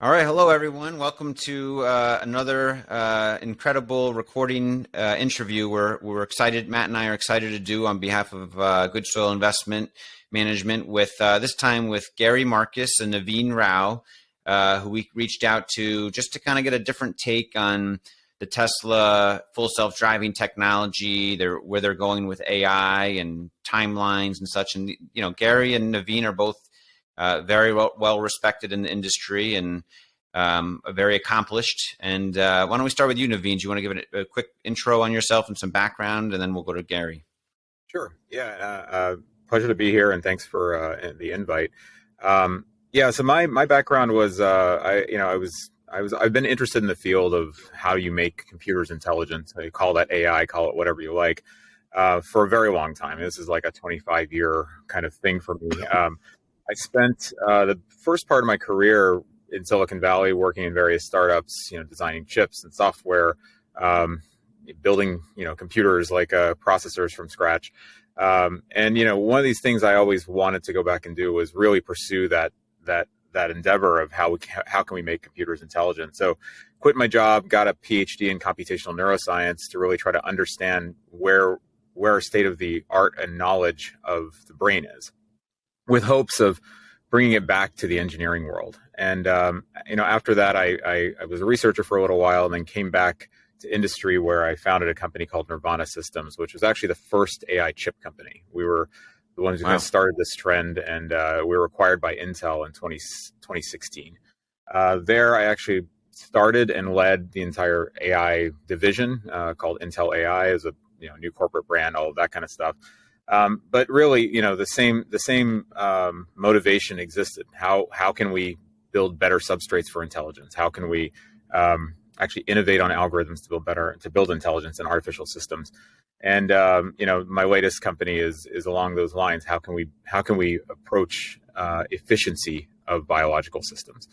All right, hello everyone. Welcome to another incredible recording interview. We're excited. Matt and I are excited to do on behalf of Good Soil Investment Management with this time with Gary Marcus and Naveen Rao, who we reached out to just to kind of get a different take on the Tesla full self driving technology, where they're going with AI and timelines and such. And Gary and Naveen are both very well respected in the industry and very accomplished. And why don't we start with you, Naveen? Do you want to give a quick intro on yourself and some background, and then we'll go to Gary? Sure. Yeah. Pleasure to be here, and thanks for the invite. So my background was I've been interested in the field of how you make computers intelligent. So you call that AI, call it whatever you like, for a very long time. This is like a 25-year kind of thing for me. I spent the first part of my career in Silicon Valley working in various startups, designing chips and software, building, computers like processors from scratch. And one of these things I always wanted to go back and do was really pursue that endeavor of how can we make computers intelligent. So quit my job, got a PhD in computational neuroscience to really try to understand where state of the art and knowledge of the brain is, with hopes of bringing it back to the engineering world. And, after that, I was a researcher for a little while and then came back to industry where I founded a company called Nirvana Systems, which was actually the first AI chip company. We were the ones who kind of started this trend, and we were acquired by Intel in 2016. There, I actually started and led the entire AI division called Intel AI as a new corporate brand, all of that kind of stuff. But really, the same motivation existed. How can we build better substrates for intelligence? How can we actually innovate on algorithms to build intelligence in artificial systems? And my latest company is along those lines. How can we approach efficiency of biological systems?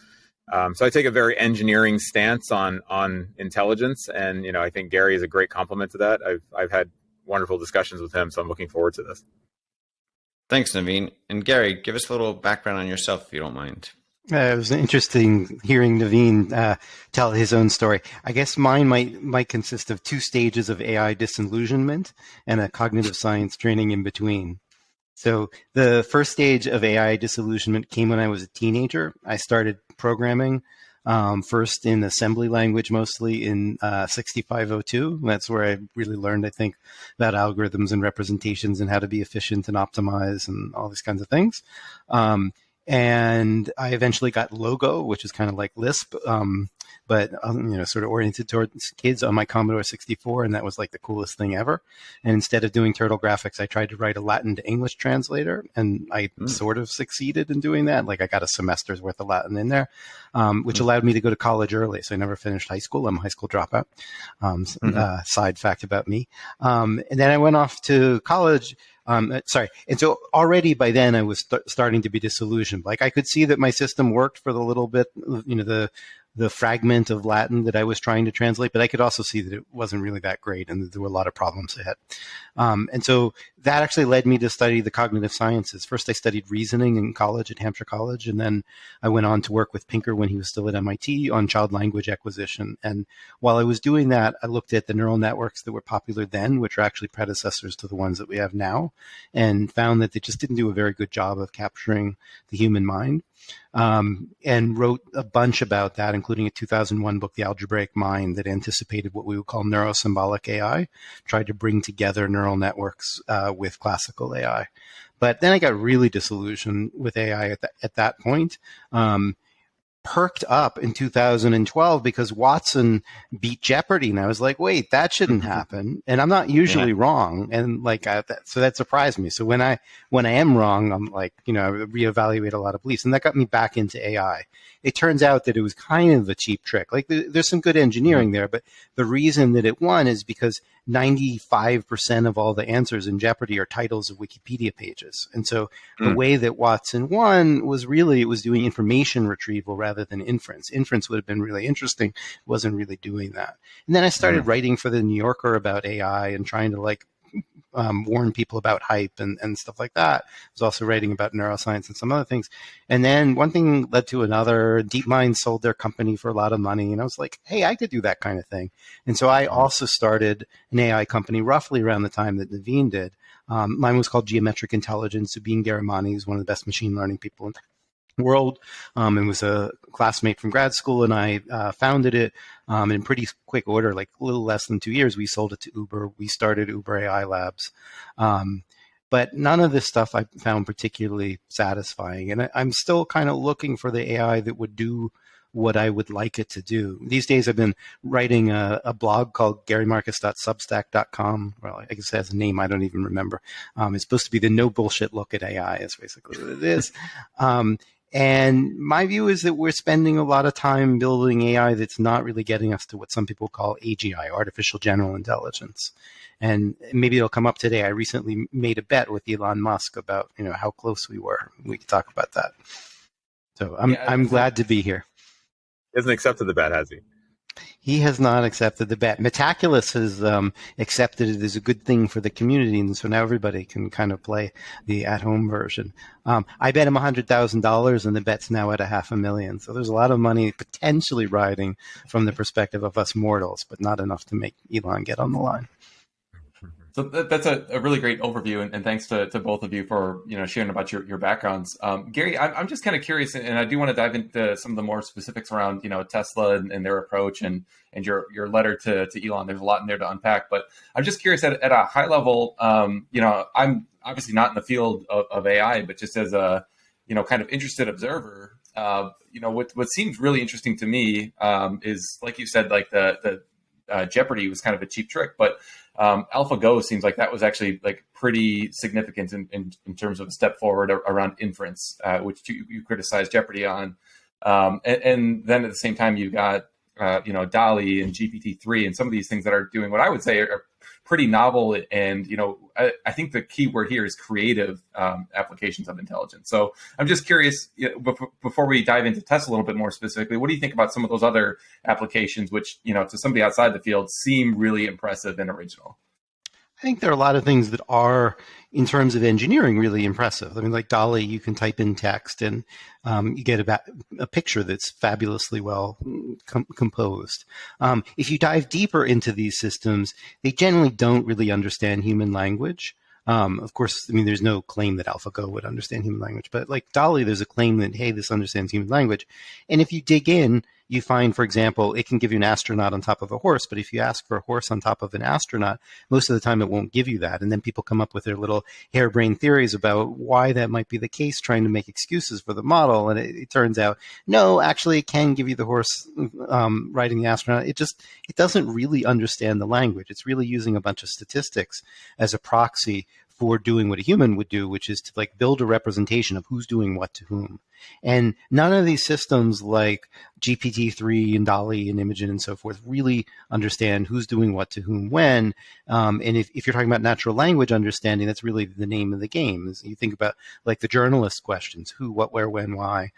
So I take a very engineering stance on intelligence, and I think Gary is a great complement to that. I've had wonderful discussions with him, so I'm looking forward to this. Thanks, Naveen. And Gary, give us a little background on yourself, if you don't mind. It was interesting hearing Naveen tell his own story. I guess mine might consist of two stages of AI disillusionment and a cognitive science training in between. So the first stage of AI disillusionment came when I was a teenager. I started programming first in assembly language, mostly in 6502. That's where I really learned, I think, about algorithms and representations and how to be efficient and optimize and all these kinds of things. And I eventually got Logo, which is kind of like Lisp, but sort of oriented towards kids on my Commodore 64, and that was like the coolest thing ever. And instead of doing turtle graphics, I tried to write a Latin to English translator, and I sort of succeeded in doing that. Like I got a semester's worth of Latin in there, which allowed me to go to college early. So I never finished high school. I'm a high school dropout. Side fact about me. And then I went off to college. And so already by then I was starting to be disillusioned. Like I could see that my system worked for the little bit, the fragment of Latin that I was trying to translate, but I could also see that it wasn't really that great and that there were a lot of problems ahead. And so that actually led me to study the cognitive sciences. First, I studied reasoning in college at Hampshire College, and then I went on to work with Pinker when he was still at MIT on child language acquisition. And while I was doing that, I looked at the neural networks that were popular then, which are actually predecessors to the ones that we have now, and found that they just didn't do a very good job of capturing the human mind. And wrote a bunch about that, including a 2001 book, The Algebraic Mind, that anticipated what we would call neurosymbolic AI, tried to bring together neural networks with classical AI. But then I got really disillusioned with AI at that point. Perked up in 2012 because Watson beat Jeopardy, and I was like, wait, that shouldn't happen. And I'm not usually wrong, and so that surprised me. So when I am wrong, I'm like, I reevaluate a lot of beliefs, and that got me back into AI. It turns out that it was kind of a cheap trick. Like there's some good engineering there, but the reason that it won is because 95% of all the answers in Jeopardy are titles of Wikipedia pages. And so the way that Watson won was really, it was doing information retrieval rather than inference. Inference would have been really interesting. It wasn't really doing that. And then I started writing for the New Yorker about AI and trying to warn people about hype and stuff like that. I was also writing about neuroscience and some other things. And then one thing led to another. DeepMind sold their company for a lot of money. And I was like, hey, I could do that kind of thing. And so I also started an AI company roughly around the time that Naveen did. Mine was called Geometric Intelligence. Sabine Garamani is one of the best machine learning people in the world. And was a classmate from grad school, and I founded it in pretty quick order, like a little less than 2 years. We sold it to Uber. We started Uber AI Labs. But none of this stuff I found particularly satisfying. And I'm still kind of looking for the AI that would do what I would like it to do. These days I've been writing a blog called garymarcus.substack.com. Well, I guess it has a name I don't even remember. It's supposed to be the no bullshit look at AI is basically what it is. And my view is that we're spending a lot of time building AI that's not really getting us to what some people call AGI, artificial general intelligence. And maybe it'll come up today. I recently made a bet with Elon Musk about, how close we were. We can talk about that. So I'm glad to be here. He hasn't accepted the bet, has he? He has not accepted the bet. Metaculus has accepted it as a good thing for the community, and so now everybody can kind of play the at-home version. I bet him $100,000, and the bet's now at $500,000. So there's a lot of money potentially riding from the perspective of us mortals, but not enough to make Elon get on the line. So that's a really great overview, and thanks to both of you for sharing about your backgrounds. Gary, I'm just kind of curious, and I do want to dive into some of the more specifics around Tesla and their approach and your letter to Elon. There's a lot in there to unpack, but I'm just curious at a high level. I'm obviously not in the field of AI, but just as a kind of interested observer, what seems really interesting to me is, like you said, like the Jeopardy was kind of a cheap trick, but AlphaGo seems like that was actually like pretty significant in terms of a step forward around inference, which you criticized Jeopardy on. And then at the same time, you got, DALL-E and GPT-3 and some of these things that are doing what I would say are pretty novel. And, I think the key word here is creative applications of intelligence. So I'm just curious, before we dive into Tesla a little bit more specifically, what do you think about some of those other applications, which, to somebody outside the field seem really impressive and original? I think there are a lot of things that are, in terms of engineering, really impressive. I mean, like DALL-E, you can type in text and you get a picture that's fabulously well composed. If you dive deeper into these systems, they generally don't really understand human language. Of course, I mean, there's no claim that AlphaGo would understand human language, but like DALL-E, there's a claim that, hey, this understands human language. And if you dig in, you find, for example, it can give you an astronaut on top of a horse, but if you ask for a horse on top of an astronaut, most of the time it won't give you that. And then people come up with their little harebrained theories about why that might be the case, trying to make excuses for the model. And it turns out, no, actually it can give you the horse riding the astronaut. It doesn't really understand the language. It's really using a bunch of statistics as a proxy for doing what a human would do, which is to like build a representation of who's doing what to whom. And none of these systems like GPT-3 and DALL-E and Imogen and so forth really understand who's doing what to whom when. And if you're talking about natural language understanding, that's really the name of the game. Is you think about like the journalist questions, who, what, where, when, why.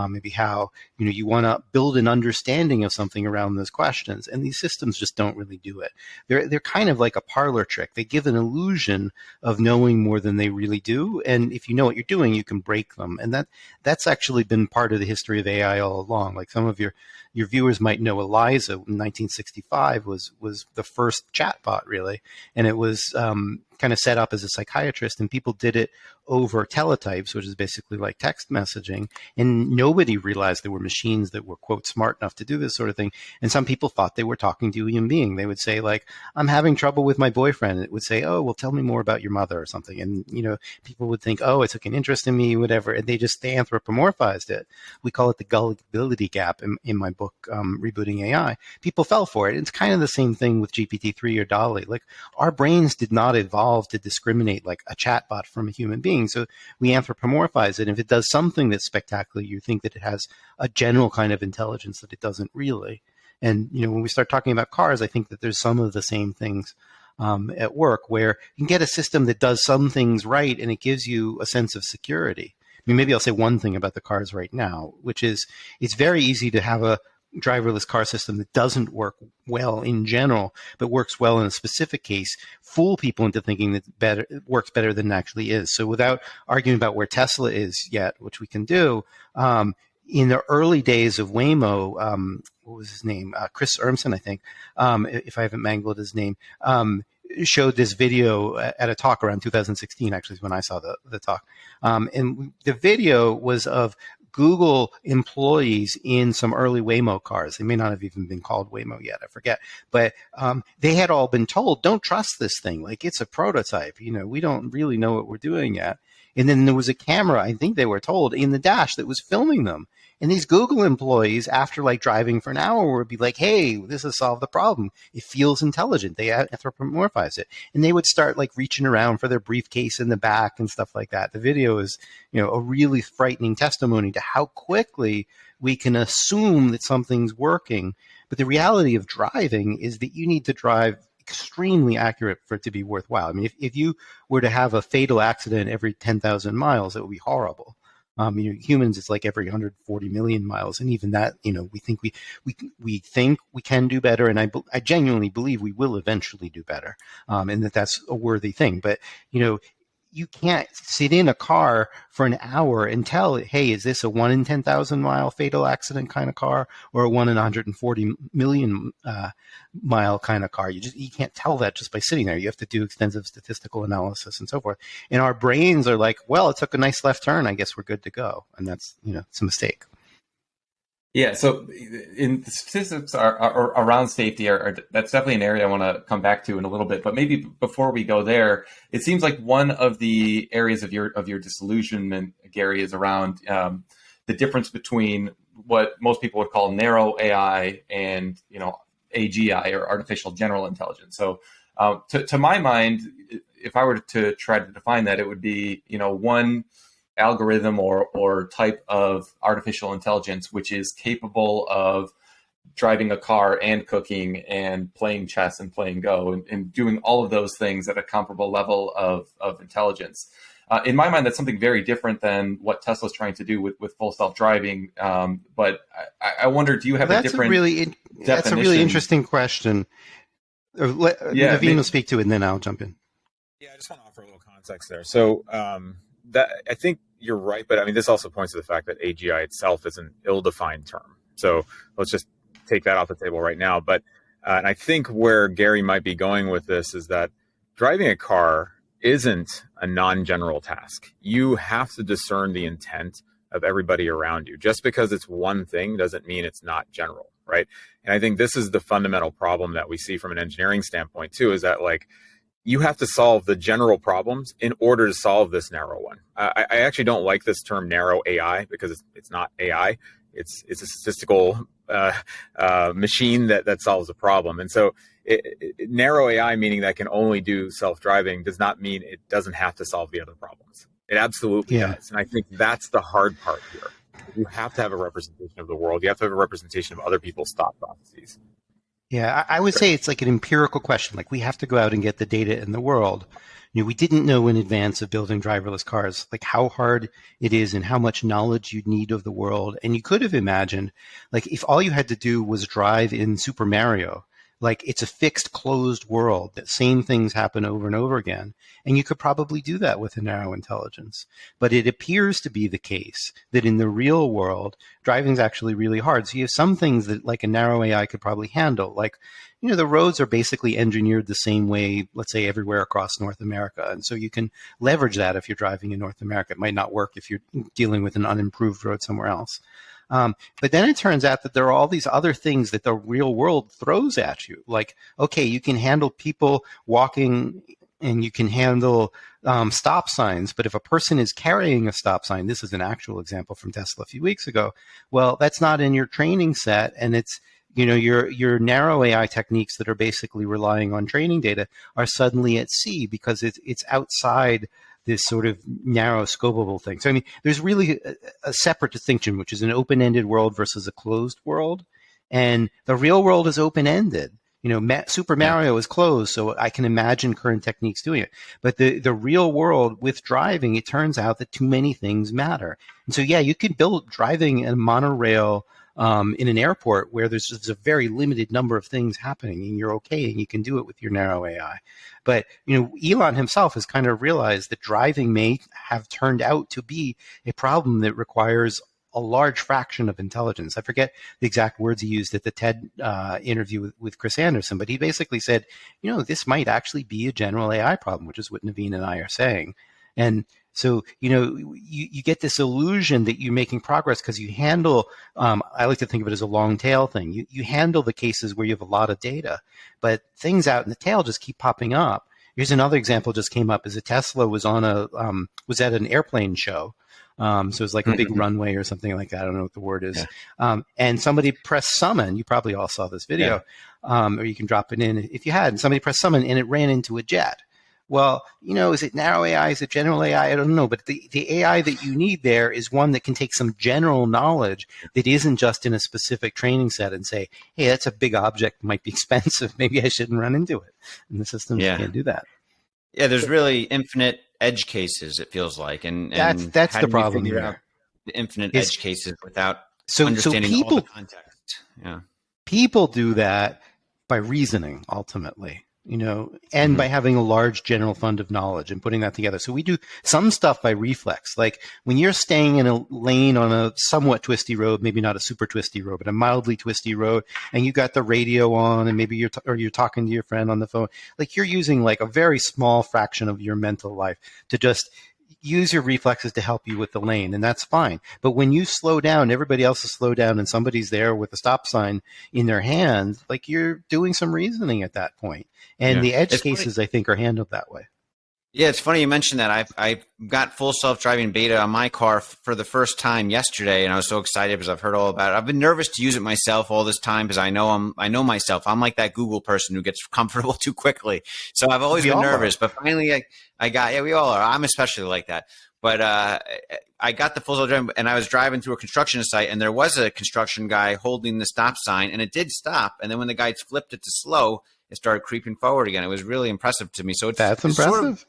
Maybe how, you want to build an understanding of something around those questions. And these systems just don't really do it. They're kind of like a parlor trick. They give an illusion of knowing more than they really do. And if you know what you're doing, you can break them. And that's actually been part of the history of AI all along. Like some of your viewers might know Eliza in 1965 was the first chatbot, really. And it was kind of set up as a psychiatrist, and people did it over teletypes, which is basically like text messaging. And nobody realized there were machines that were, quote, smart enough to do this sort of thing. And some people thought they were talking to a human being. They would say, like, I'm having trouble with my boyfriend. And it would say, oh, well, tell me more about your mother or something. And, people would think, oh, it took an interest in me, whatever. And they anthropomorphized it. We call it the gullibility gap in my book, Rebooting AI. People fell for it. It's kind of the same thing with GPT-3 or DALL-E. Like, our brains did not evolve to discriminate like a chatbot from a human being. So we anthropomorphize it. And if it does something that's spectacular, you think that it has a general kind of intelligence that it doesn't really. And, when we start talking about cars, I think that there's some of the same things at work where you can get a system that does some things right and it gives you a sense of security. I mean, maybe I'll say one thing about the cars right now, which is it's very easy to have a driverless car system that doesn't work well in general, but works well in a specific case, fool people into thinking that it works better than it actually is. So without arguing about where Tesla is yet, which we can do, in the early days of Waymo, what was his name? Chris Urmson, I think, if I haven't mangled his name, showed this video at a talk around 2016, actually is when I saw the talk. And the video was of Google employees in some early Waymo cars. They may not have even been called Waymo yet, I forget. But they had all been told, don't trust this thing. Like, it's a prototype. You know, we don't really know what we're doing yet. And then there was a camera, I think they were told, in the dash that was filming them. And these Google employees, after like driving for an hour, would be like, hey, this has solved the problem. It feels intelligent. They anthropomorphize it. And they would start like reaching around for their briefcase in the back and stuff like that. The video is, you know, a really frightening testimony to how quickly we can assume that something's working. But the reality of driving is that you need to drive extremely accurate for it to be worthwhile. I mean, if you were to have a fatal accident every 10,000 miles, it would be horrible. You know, humans, it's like every 140 million miles, and even that, you know, we think we think we can do better, and I genuinely believe we will eventually do better, and that's a worthy thing. But you know, you can't sit in a car for an hour and tell, hey, is this a 1 in 10,000 mile fatal accident kind of car, or a 1 in 140 million mile kind of car? You can't tell that just by sitting there. You have to do extensive statistical analysis and so forth. And our brains are like, well, it took a nice left turn, I guess we're good to go. And that's, you know, it's a mistake. Yeah, so in the statistics are around safety that's definitely an area I want to come back to in a little bit. But maybe before we go there, it seems like one of the areas of your disillusionment, Gary, is around the difference between what most people would call narrow AI and, you know, AGI, or artificial general intelligence. So to my mind, if I were to try to define that, it would be, you know, one algorithm or type of artificial intelligence which is capable of driving a car and cooking and playing chess and playing Go and doing all of those things at a comparable level of intelligence. In my mind, that's something very different than what Tesla's trying to do with full self-driving. But I wonder, do you have a different definition? That's a really interesting question. Naveen will speak to it, and then I'll jump in. Yeah, I just want to offer a little context there. So that I think you're right, but I mean, this also points to the fact that AGI itself is an ill-defined term. So let's just take that off the table right now. But and I think where Gary might be going with this is that driving a car isn't a non-general task. You have to discern the intent of everybody around you. Just because it's one thing doesn't mean it's not general, right? And I think this is the fundamental problem that we see from an engineering standpoint too, is that like, you have to solve the general problems in order to solve this narrow one. I actually don't like this term narrow AI because it's not AI. It's a statistical machine that solves a problem. And so narrow AI, meaning that can only do self-driving, does not mean it doesn't have to solve the other problems. It absolutely does. And I think that's the hard part here. You have to have a representation of the world. You have to have a representation of other people's thought processes. Yeah, I would say it's like an empirical question. Like, we have to go out and get the data in the world. You know, we didn't know in advance of building driverless cars, like how hard it is and how much knowledge you'd need of the world. And you could have imagined, like, if all you had to do was drive in Super Mario, like, it's a fixed, closed world that same things happen over and over again. And you could probably do that with a narrow intelligence. But it appears to be the case that in the real world, driving is actually really hard. So you have some things that like a narrow AI could probably handle. Like, you know, the roads are basically engineered the same way, let's say, everywhere across North America. And so you can leverage that if you're driving in North America. It might not work if you're dealing with an unimproved road somewhere else. But then it turns out that there are all these other things that the real world throws at you. Like, okay, you can handle people walking and you can handle stop signs. But if a person is carrying a stop sign, this is an actual example from Tesla a few weeks ago, well, that's not in your training set. And it's, you know, your narrow AI techniques that are basically relying on training data are suddenly at sea because it's outside this sort of narrow scopable thing. So, I mean, there's really a separate distinction, which is an open-ended world versus a closed world. And the real world is open-ended. You know, Super Mario is closed, so I can imagine current techniques doing it. But the real world with driving, it turns out that too many things matter. And so, yeah, you could build driving a monorail in an airport where there's just a very limited number of things happening, and you're okay, and you can do it with your narrow AI. But Elon himself has kind of realized that driving may have turned out to be a problem that requires a large fraction of intelligence. I forget the exact words he used at the TED interview with Chris Anderson, but he basically said, this might actually be a general AI problem, which is what Naveen and I are saying. And so, you get this illusion that you're making progress because you handle, I like to think of it as a long tail thing. You handle the cases where you have a lot of data, but things out in the tail just keep popping up. Here's another example just came up, is a Tesla was was at an airplane show. So it's like a big runway or something like that. I don't know what the word is. Yeah. And somebody pressed summon. You probably all saw this video, or you can drop it in if you had. And somebody pressed summon and it ran into a jet. Well, is it narrow AI? Is it general AI? I don't know. But the AI that you need there is one that can take some general knowledge that isn't just in a specific training set and say, hey, that's a big object, might be expensive. Maybe I shouldn't run into it. And the systems can't do that. Yeah, there's really infinite edge cases, it feels like. And that's the problem here. Out the infinite edge cases without understanding all the context. Yeah. People do that by reasoning, ultimately. And by having a large general fund of knowledge and putting that together. So we do some stuff by reflex. Like when you're staying in a lane on a somewhat twisty road, maybe not a super twisty road, but a mildly twisty road, and you got the radio on, and maybe you're talking to your friend on the phone. Like you're using like a very small fraction of your mental life to just use your reflexes to help you with the lane, and that's fine. But when you slow down, everybody else is slowed down, and somebody's there with a stop sign in their hand, like you're doing some reasoning at that point. And the edge cases, I think, are handled that way. Yeah, it's funny you mentioned that. I got full self-driving beta on my car for the first time yesterday, and I was so excited because I've heard all about it. I've been nervous to use it myself all this time because I know myself. I'm like that Google person who gets comfortable too quickly. So I've always been nervous, but finally I got, we all are. I'm especially like that. But I got the full self-driving, and I was driving through a construction site, and there was a construction guy holding the stop sign, and it did stop. And then when the guy flipped it to slow, it started creeping forward again. It was really impressive to me. So that's impressive.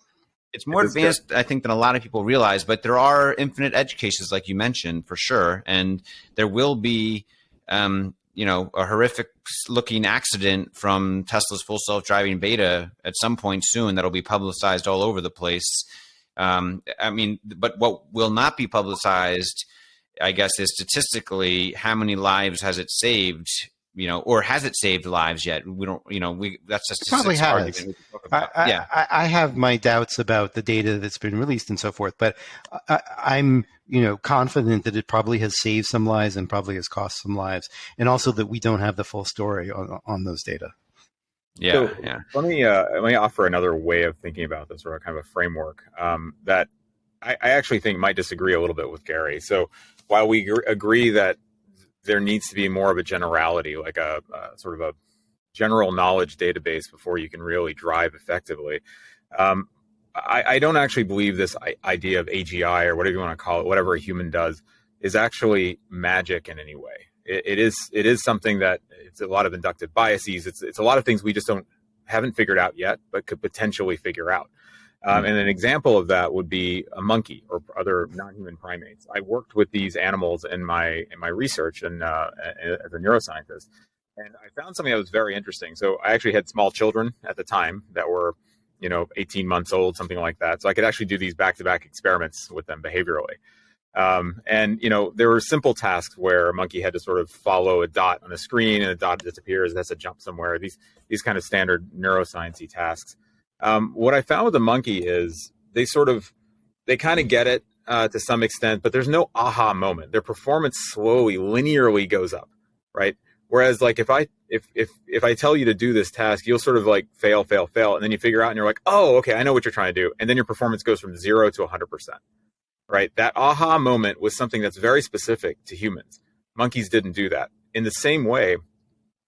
It's more advanced, I think, than a lot of people realize, but there are infinite edge cases, like you mentioned, for sure. And there will be, a horrific-looking accident from Tesla's full self-driving beta at some point soon that'll be publicized all over the place. But what will not be publicized, I guess, is statistically how many lives has it saved. Or has it saved lives yet? We don't, that's just it probably has. I have my doubts about the data that's been released and so forth, but I'm, confident that it probably has saved some lives and probably has cost some lives, and also that we don't have the full story on those data. Yeah, so let me offer another way of thinking about this, or a kind of a framework that I actually think might disagree a little bit with Gary. So while we agree that there needs to be more of a generality, like a sort of a general knowledge database before you can really drive effectively. I don't actually believe this idea of AGI, or whatever you want to call it, whatever a human does, is actually magic in any way. It is something that it's a lot of inductive biases. It's a lot of things we just haven't figured out yet, but could potentially figure out. And an example of that would be a monkey or other non-human primates. I worked with these animals in my research and as a neuroscientist, and I found something that was very interesting. So I actually had small children at the time that were, 18 months old, something like that. So I could actually do these back-to-back experiments with them behaviorally. And there were simple tasks where a monkey had to sort of follow a dot on a screen, and a dot disappears, it has to jump somewhere. These kind of standard neuroscience-y tasks. What I found with the monkey is they kind of get it to some extent, but there's no aha moment. Their performance slowly, linearly goes up, right? Whereas, like, if I tell you to do this task, you'll sort of like fail, and then you figure out, and you're like, oh, okay, I know what you're trying to do, and then your performance goes from 0 to 100%, right? That aha moment was something that's very specific to humans. Monkeys didn't do that. In the same way,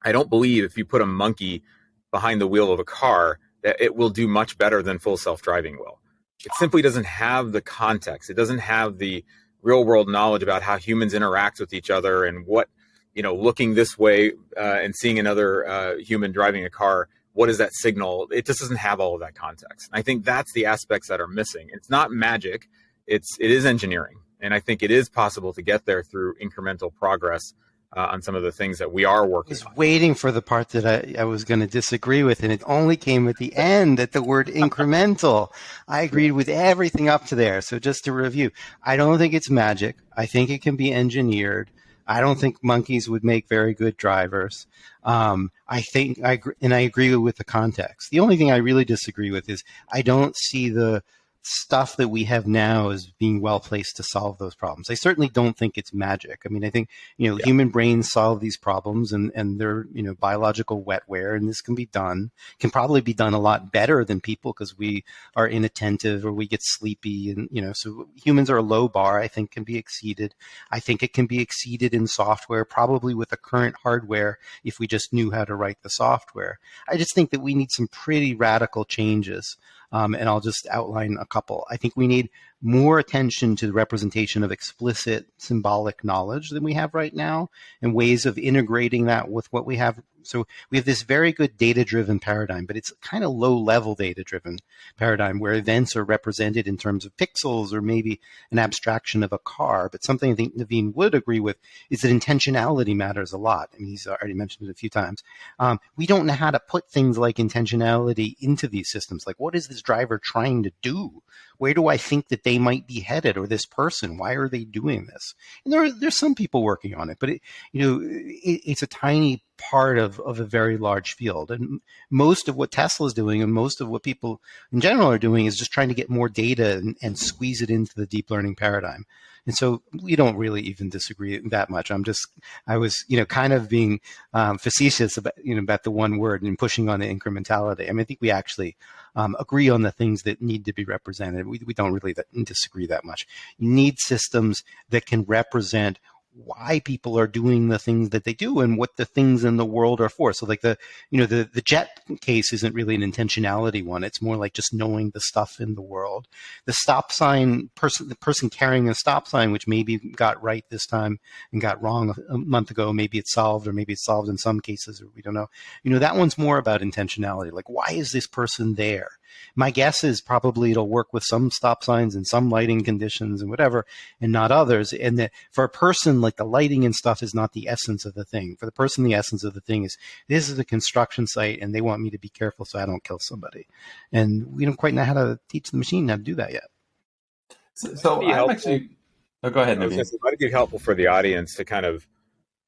I don't believe if you put a monkey behind the wheel of a car that it will do much better than full self-driving will. It simply doesn't have the context. It doesn't have the real world knowledge about how humans interact with each other, and what, looking this way and seeing another human driving a car, what is that signal? It just doesn't have all of that context. And I think that's the aspects that are missing. It's not magic. It is engineering. And I think it is possible to get there through incremental progress on some of the things that we are I working was on. waiting for the part that I was going to disagree with, and it only came at the end at the word incremental. I agreed with everything up to there. So just to review, I don't think it's magic. I think it can be engineered. I don't think monkeys would make very good drivers. I think I agree with the context. The only thing I really disagree with is I don't see the stuff that we have now as being well placed to solve those problems. I certainly don't think it's magic. I mean, I think, human brains solve these problems, and they're, biological wetware, and this can probably be done a lot better than people because we are inattentive or we get sleepy. And, so humans are a low bar, I think can be exceeded. I think it can be exceeded in software, probably with the current hardware, if we just knew how to write the software. I just think that we need some pretty radical changes. And I'll just outline a couple. I think we need more attention to the representation of explicit symbolic knowledge than we have right now, and ways of integrating that with what we have. So we have this very good data-driven paradigm, but it's kind of low-level data-driven paradigm where events are represented in terms of pixels or maybe an abstraction of a car. But something I think Naveen would agree with is that intentionality matters a lot. I mean, he's already mentioned it a few times. We don't know how to put things like intentionality into these systems. Like, what is this driver trying to do? Where do I think that they might be headed, or this person? Why are they doing this? And there's some people working on it, but it's a tiny part of a very large field. And most of what Tesla is doing, and most of what people in general are doing, is just trying to get more data and squeeze it into the deep learning paradigm. And so we don't really even disagree that much. I was kind of being facetious about the one word and pushing on the incrementality. I mean, I think we actually agree on the things that need to be represented. We don't really disagree that much. You need systems that can represent why people are doing the things that they do and what the things in the world are for. So like the jet case isn't really an intentionality one. It's more like just knowing the stuff in the world. The stop sign the person carrying a stop sign, which maybe got right this time and got wrong a month ago, maybe it's solved, or maybe it's solved in some cases, or we don't know. That one's more about intentionality. Like, why is this person there? My guess is probably it'll work with some stop signs and some lighting conditions and whatever, and not others. And that for a person, like, the lighting and stuff is not the essence of the thing. For the person, the essence of the thing is, this is a construction site and they want me to be careful so I don't kill somebody. And we don't quite know how to teach the machine how to do that yet. So I'm actually... Oh, go ahead, Naveen. It might be helpful for the audience to kind of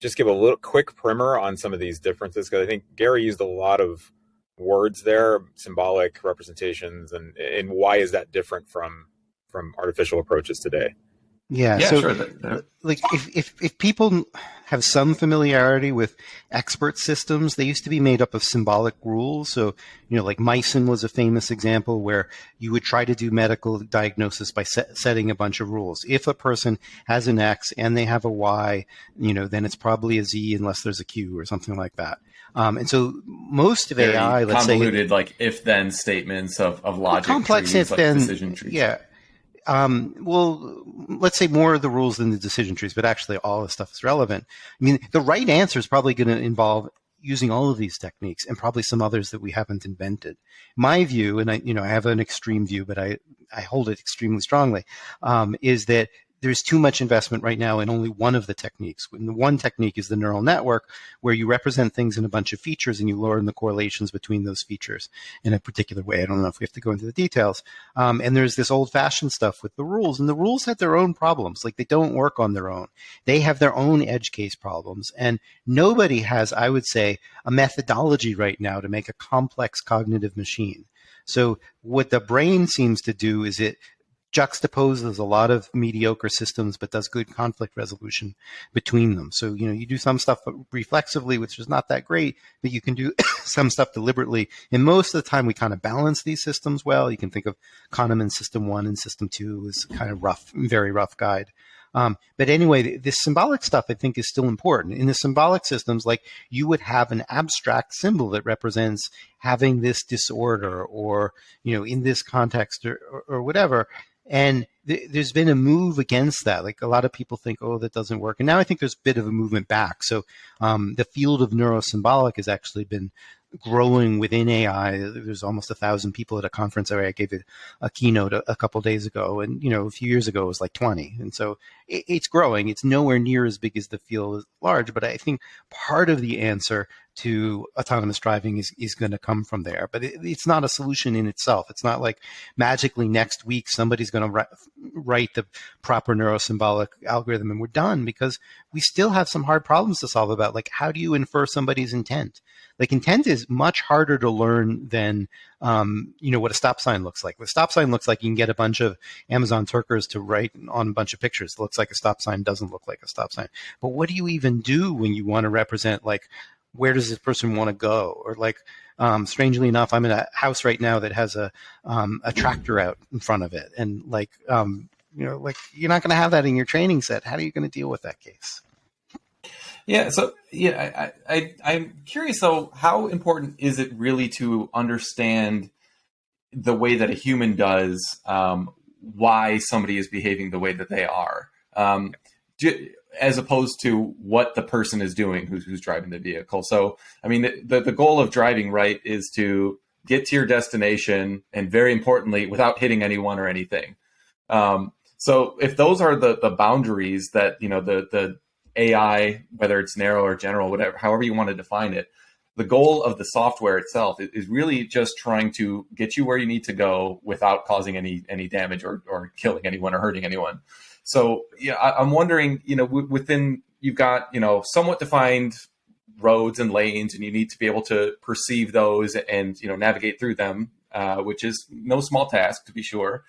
just give a little quick primer on some of these differences, because I think Gary used a lot of words there, symbolic representations, and why is that different from artificial approaches today? Yeah, so sure. Like if people have some familiarity with expert systems, they used to be made up of symbolic rules. So, like Meissen was a famous example where you would try to do medical diagnosis by setting a bunch of rules. If a person has an X and they have a Y, then it's probably a Z unless there's a Q or something like that. And so most of AI, let's say, convoluted like if-then statements of logic, complex trees, if-then, like decision trees. Yeah. Well, let's say more of the rules than the decision trees, but actually all the stuff is relevant. I mean, the right answer is probably going to involve using all of these techniques and probably some others that we haven't invented. My view, and I have an extreme view, but I hold it extremely strongly, is that there's too much investment right now in only one of the techniques. And the one technique is the neural network, where you represent things in a bunch of features and you learn the correlations between those features in a particular way. I don't know if we have to go into the details. And there's this old-fashioned stuff with the rules, and the rules have their own problems. Like, they don't work on their own. They have their own edge case problems. And nobody has, I would say, a methodology right now to make a complex cognitive machine. So what the brain seems to do is it juxtaposes a lot of mediocre systems, but does good conflict resolution between them. So, you do some stuff reflexively, which is not that great, but you can do some stuff deliberately. And most of the time we kind of balance these systems well. You can think of Kahneman System 1 and System 2 as kind of rough, very rough guide. But anyway, this symbolic stuff, I think, is still important. In the symbolic systems, like, you would have an abstract symbol that represents having this disorder, or, in this context, or whatever. And there's been a move against that. Like a lot of people think, oh, that doesn't work. And now I think there's a bit of a movement back. So the field of neurosymbolic has actually been growing within AI. There's almost 1,000 people at a conference where I gave it a keynote a couple of days ago. And, a few years ago it was like 20. And so it's growing. It's nowhere near as big as the field is large, but I think part of the answer to autonomous driving is going to come from there. But it's not a solution in itself. It's not like magically next week somebody's going to write the proper neurosymbolic algorithm and we're done, because we still have some hard problems to solve about, like, how do you infer somebody's intent? Like, intent is much harder to learn than, what a stop sign looks like. What a stop sign looks like, you can get a bunch of Amazon Turkers to write on a bunch of pictures. It looks like a stop sign, doesn't look like a stop sign. But what do you even do when you want to represent, like, where does this person want to go? Or like, strangely enough, I'm in a house right now that has a tractor out in front of it. And like, like, you're not going to have that in your training set. How are you going to deal with that case? Yeah. So yeah, I'm curious though, how important is it really to understand the way that a human does, why somebody is behaving the way that they are, as opposed to what the person is doing who's driving the vehicle. So, I mean, the goal of driving right is to get to your destination, and very importantly, without hitting anyone or anything. So if those are the boundaries that, the AI, whether it's narrow or general, whatever, however you want to define it, the goal of the software itself is really just trying to get you where you need to go without causing any damage or killing anyone or hurting anyone. So yeah, I'm wondering, within, you've got, somewhat defined roads and lanes, and you need to be able to perceive those and, navigate through them, which is no small task, to be sure.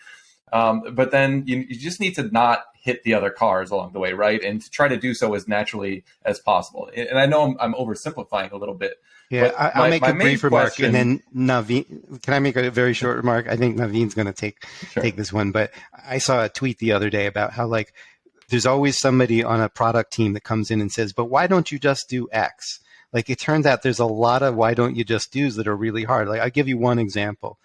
But then you just need to not hit the other cars along the way, right? And to try to do so as naturally as possible. And I know I'm oversimplifying a little bit. Yeah, I'll make a brief remark, and then Naveen, can I make a very short remark? I think Naveen's going to take this one, but I saw a tweet the other day about how, like, there's always somebody on a product team that comes in and says, but why don't you just do X? Like, it turns out there's a lot of why don't you just do's that are really hard. Like, I'll give you one example.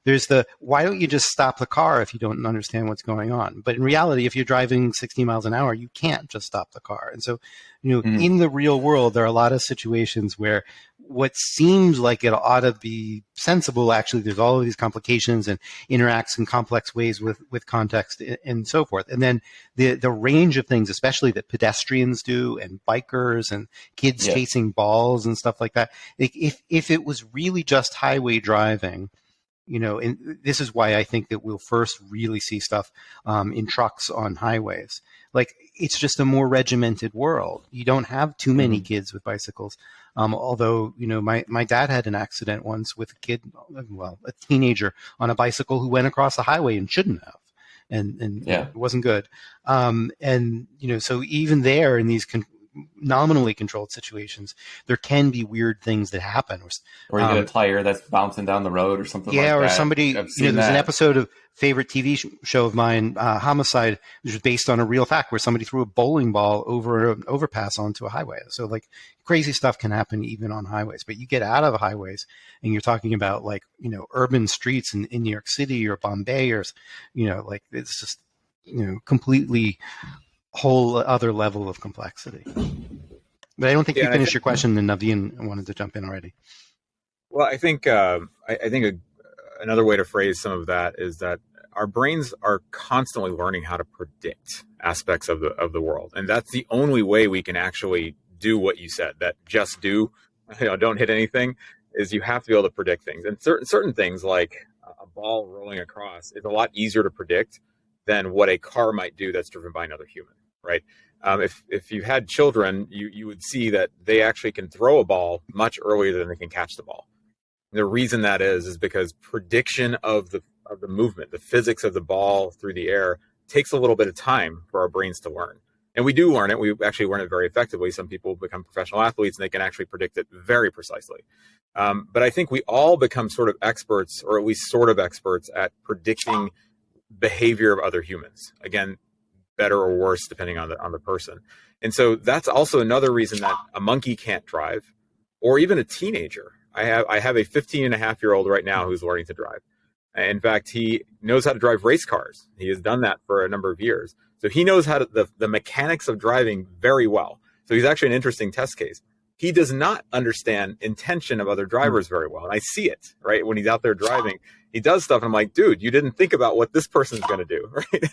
There's why don't you just stop the car if you don't understand what's going on? But in reality, if you're driving 60 miles an hour, you can't just stop the car. And so, in the real world, there are a lot of situations where what seems like it ought to be sensible, actually, there's all of these complications and interacts in complex ways with context and so forth. And then the range of things, especially that pedestrians do and bikers and kids chasing balls and stuff like that. If it was really just highway driving, and this is why I think that we'll first really see stuff in trucks on highways. Like, it's just a more regimented world. You don't have too many kids with bicycles. Although, my dad had an accident once with a teenager on a bicycle who went across the highway and shouldn't have. And it wasn't good. So even there in these nominally controlled situations, there can be weird things that happen. Or you get a tire that's bouncing down the road or something like that. Yeah, or somebody, there's an episode of favorite TV show of mine, Homicide, which was based on a real fact where somebody threw a bowling ball over an overpass onto a highway. So, like, crazy stuff can happen even on highways. But you get out of the highways and you're talking about, like, urban streets in New York City or Bombay or, like, it's just, completely whole other level of complexity. But I don't think you finished your question, and Naveen wanted to jump in already. Well, I think another way to phrase some of that is that our brains are constantly learning how to predict aspects of the world, and that's the only way we can actually do what you said. That just do, don't hit anything. Is you have to be able to predict things, and certain things like a ball rolling across is a lot easier to predict than what a car might do that's driven by another human. Right? If you had children, you would see that they actually can throw a ball much earlier than they can catch the ball. The reason that is because prediction of the movement, the physics of the ball through the air, takes a little bit of time for our brains to learn. And we do learn it. We actually learn it very effectively. Some people become professional athletes and they can actually predict it very precisely. But I think we all become sort of experts, or at least sort of experts, at predicting behavior of other humans. Again, better or worse depending on the person. And so that's also another reason that a monkey can't drive, or even a teenager. I have a 15 and a half year old right now who's learning to drive. In fact, he knows how to drive race cars. He has done that for a number of years. So he knows how to, the mechanics of driving very well. So he's actually an interesting test case. He does not understand intention of other drivers very well. And I see it, right? When he's out there driving, he does stuff. And I'm like, dude, you didn't think about what this person's going to do, right?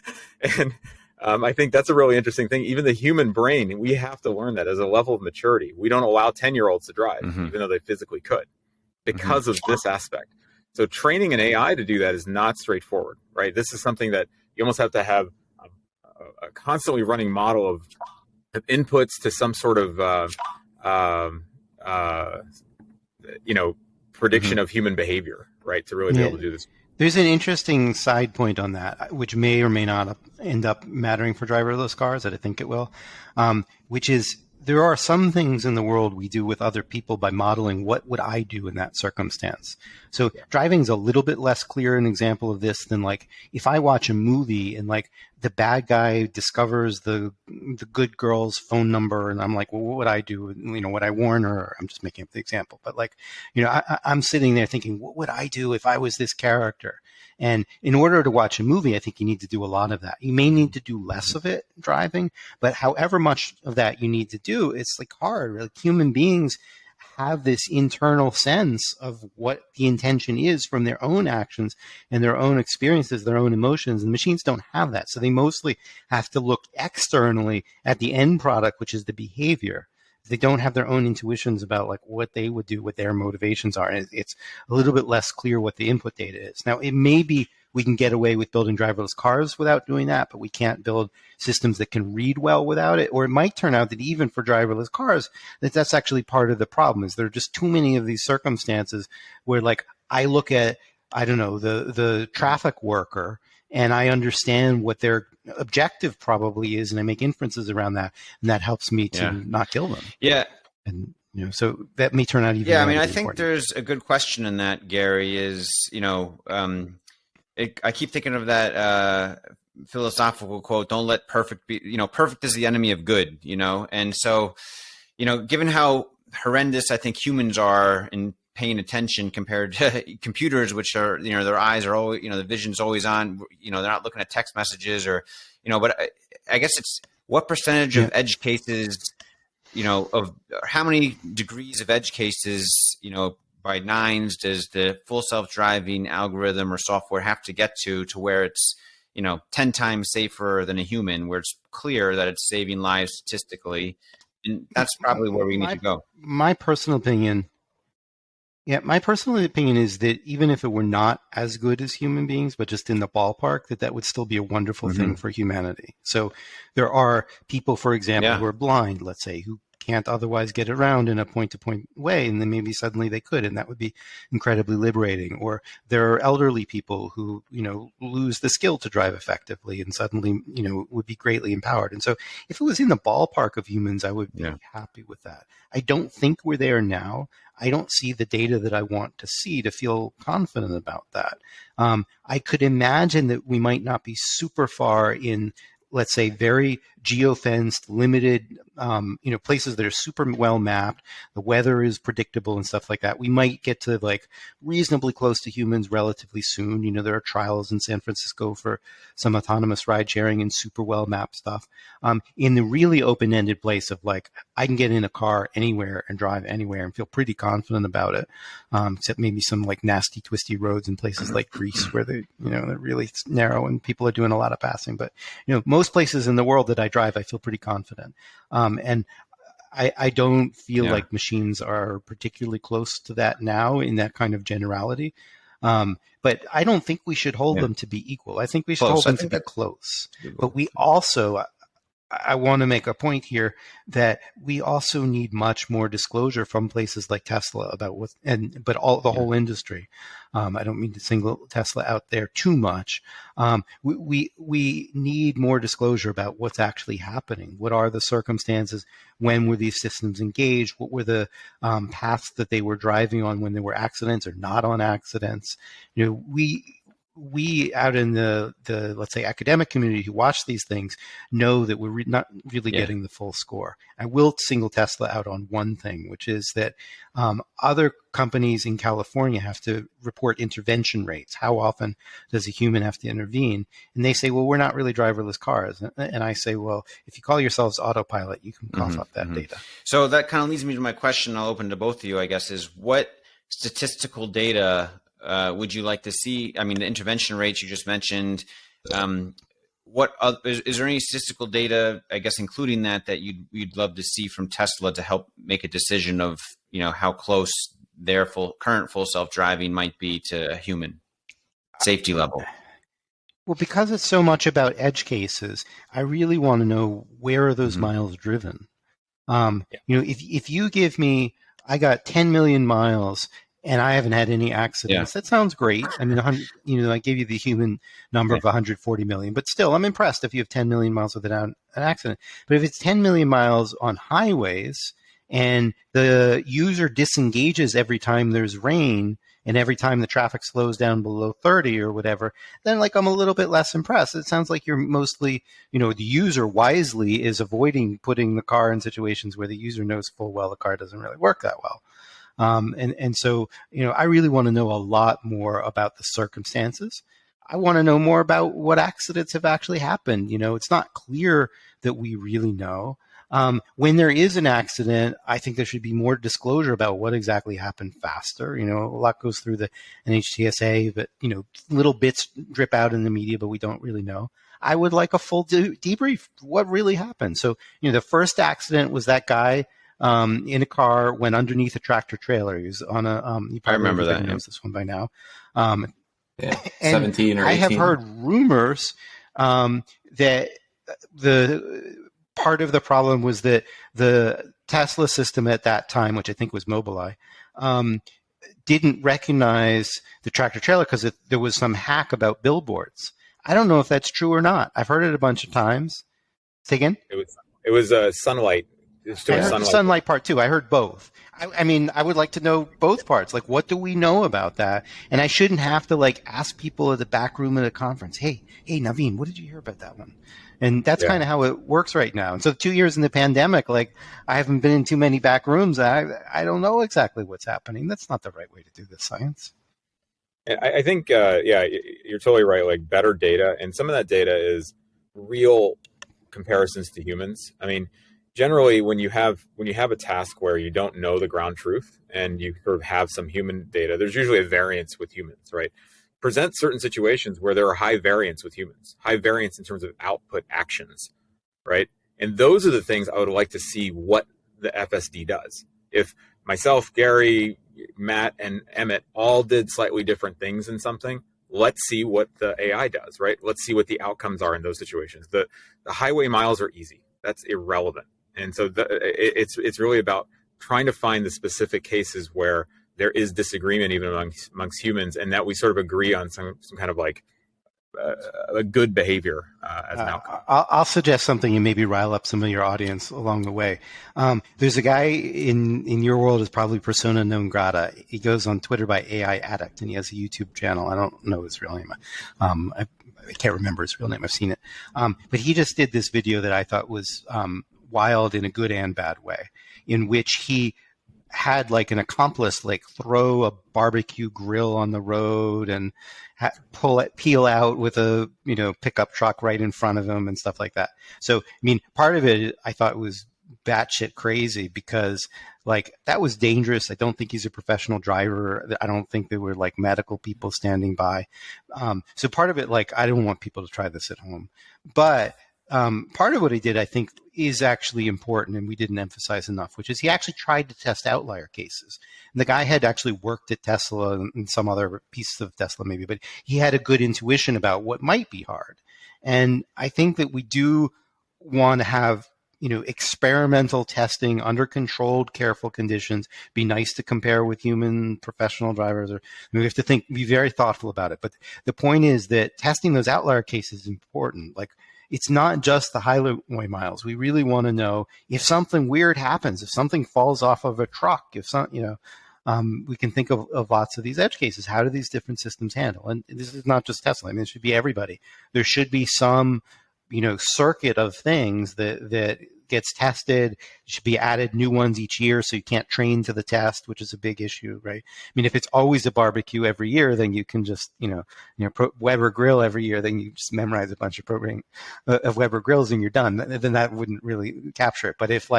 And I think that's a really interesting thing. Even the human brain, we have to learn that as a level of maturity. We don't allow 10-year-olds to drive, even though they physically could, because of this aspect. So training an AI to do that is not straightforward, right? This is something that you almost have to have a constantly running model of inputs to some sort of, prediction of human behavior, right? To really be able to do this. There's an interesting side point on that, which may or may not end up mattering for driverless cars, that I think it will, which is there are some things in the world we do with other people by modeling what would I do in that circumstance. So driving's a little bit less clear an example of this than like if I watch a movie and like the bad guy discovers the good girl's phone number and I'm like, well, what would I do? Would I warn her? I'm just making up the example, but like, I'm sitting there thinking, what would I do if I was this character? And in order to watch a movie, I think you need to do a lot of that. You may need to do less of it driving, but however much of that you need to do, it's like hard. Like human beings have this internal sense of what the intention is from their own actions and their own experiences, their own emotions, and machines don't have that. So they mostly have to look externally at the end product, which is the behavior. They don't have their own intuitions about like what they would do, what their motivations are. And it's a little bit less clear what the input data is. Now, it may be we can get away with building driverless cars without doing that, but we can't build systems that can read well without it. Or it might turn out that even for driverless cars, that's actually part of the problem is there are just too many of these circumstances where like I look at, I don't know, the traffic worker and I understand what their objective probably is, and I make inferences around that, and that helps me to not kill them. Yeah. And so that may turn out even. Yeah, I mean, I think there's a good question in that, Gary. Is I keep thinking of that philosophical quote: "Don't let perfect be. Perfect is the enemy of good." And so, given how horrendous I think humans are in paying attention compared to computers, which are, their eyes are always, the vision's always on, they're not looking at text messages or, but I guess it's what percentage of edge cases, of how many degrees of edge cases, by nines does the full self-driving algorithm or software have to get to where it's, 10 times safer than a human, where it's clear that it's saving lives statistically. And that's probably where we need to go. My personal opinion is that even if it were not as good as human beings, but just in the ballpark, that would still be a wonderful thing for humanity. So there are people, for example, who are blind, let's say, who can't otherwise get around in a point-to-point way, and then maybe suddenly they could, and that would be incredibly liberating. Or there are elderly people who, lose the skill to drive effectively and suddenly, would be greatly empowered. And so if it was in the ballpark of humans, I would be happy with that. I don't think we're there now. I don't see the data that I want to see to feel confident about that. I could imagine that we might not be super far in, let's say, very geofenced, limited, places that are super well mapped. The weather is predictable and stuff like that. We might get to like reasonably close to humans relatively soon. There are trials in San Francisco for some autonomous ride sharing and super well mapped stuff. In the really open-ended place of like, I can get in a car anywhere and drive anywhere and feel pretty confident about it. Except maybe some like nasty, twisty roads in places like Greece where they're really narrow and people are doing a lot of passing. But, most places in the world that I drive, I feel pretty confident. And I don't feel like machines are particularly close to that now in that kind of generality. But I don't think we should hold them to be equal. I think we should hold them to be close. But we also, I want to make a point here that we also need much more disclosure from places like Tesla about the whole industry. I don't mean to single Tesla out there too much. We need more disclosure about what's actually happening. What are the circumstances? When were these systems engaged? What were the paths that they were driving on when there were accidents or not on accidents? we out in the let's say academic community who watch these things know that we're not really getting the full score. I will single Tesla out on one thing, which is that other companies in California have to report intervention rates. How often does a human have to intervene? And they say, well, we're not really driverless cars. And I say, well, if you call yourselves Autopilot, you can cough up that data. So that kind of leads me to my question. I'll open to both of you, I guess, is what statistical data would you like to see? I mean, the intervention rates you just mentioned. Is there any statistical data, I guess, including that you'd love to see from Tesla to help make a decision of how close their current full self-driving might be to a human safety level? Well, because it's so much about edge cases, I really want to know where are those miles driven. If you give me, I got 10 million miles and I haven't had any accidents. That sounds great. I mean, I gave you the human number of 140 million, but still, I'm impressed if you have 10 million miles without an accident. But if it's 10 million miles on highways and the user disengages every time there's rain and every time the traffic slows down below 30 or whatever, then I'm a little bit less impressed. It sounds like you're mostly, the user wisely is avoiding putting the car in situations where the user knows full well the car doesn't really work that well. So, I really want to know a lot more about the circumstances. I want to know more about what accidents have actually happened. It's not clear that we really know. When there is an accident, I think there should be more disclosure about what exactly happened faster. A lot goes through the NHTSA, but, little bits drip out in the media, but we don't really know. I would like a full debrief. What really happened? So, the first accident was that guy in a car, went underneath a tractor trailer. He was on a. I remember that. Knows this one by now. 17 or 18. I have heard rumors that the part of the problem was that the Tesla system at that time, which I think was Mobileye, didn't recognize the tractor trailer because there was some hack about billboards. I don't know if that's true or not. I've heard it a bunch of times. Say again? It was sunlight. I heard the sunlight part too. I heard both. I mean, I would like to know both parts. What do we know about that? And I shouldn't have to ask people at the back room at a conference, hey, Naveen, what did you hear about that one? And that's kind of how it works right now. And so 2 years in the pandemic, I haven't been in too many back rooms. I don't know exactly what's happening. That's not the right way to do this science. I think, you're totally right. Better data. And some of that data is real comparisons to humans. I mean, generally, when you have a task where you don't know the ground truth and you sort of have some human data, there's usually a variance with humans, right? Present certain situations where there are high variance with humans, high variance in terms of output actions, right? And those are the things I would like to see what the FSD does. If myself, Gary, Matt, and Emmet all did slightly different things in something, let's see what the AI does, right? Let's see what the outcomes are in those situations. The highway miles are easy. That's irrelevant. And so it's really about trying to find the specific cases where there is disagreement even amongst humans, and that we sort of agree on some kind of a good behavior as an outcome. I'll suggest something and maybe rile up some of your audience along the way. There's a guy in your world is probably persona non grata. He goes on Twitter by AI Addict, and he has a YouTube channel. I don't know his real name. I can't remember his real name. I've seen it. But he just did this video that I thought was wild in a good and bad way, in which he had an accomplice throw a barbecue grill on the road and peel out with a pickup truck right in front of him and stuff like that. So I mean, part of it I thought was batshit crazy because that was dangerous. I don't think he's a professional driver. I don't think there were medical people standing by. So part of it I don't want people to try this at home, but part of what he did, I think, is actually important, and we didn't emphasize enough, which is he actually tried to test outlier cases. And the guy had actually worked at Tesla and some other pieces of Tesla maybe, but he had a good intuition about what might be hard. And I think that we do want to have experimental testing under controlled, careful conditions. Be nice to compare with human professional drivers, or we have to be very thoughtful about it. But the point is that testing those outlier cases is important. It's not just the highway miles. We really want to know if something weird happens, if something falls off of a truck, if We can think of lots of these edge cases. How do these different systems handle? And this is not just Tesla. I mean, it should be everybody. There should be some, circuit of things that gets tested. There should be added new ones each year, so you can't train to the test, which is a big issue, right? I mean, if it's always a barbecue every year, then you can just, Weber grill every year, then you just memorize a bunch of programming of Weber grills and you're done. Then that wouldn't really capture it. But if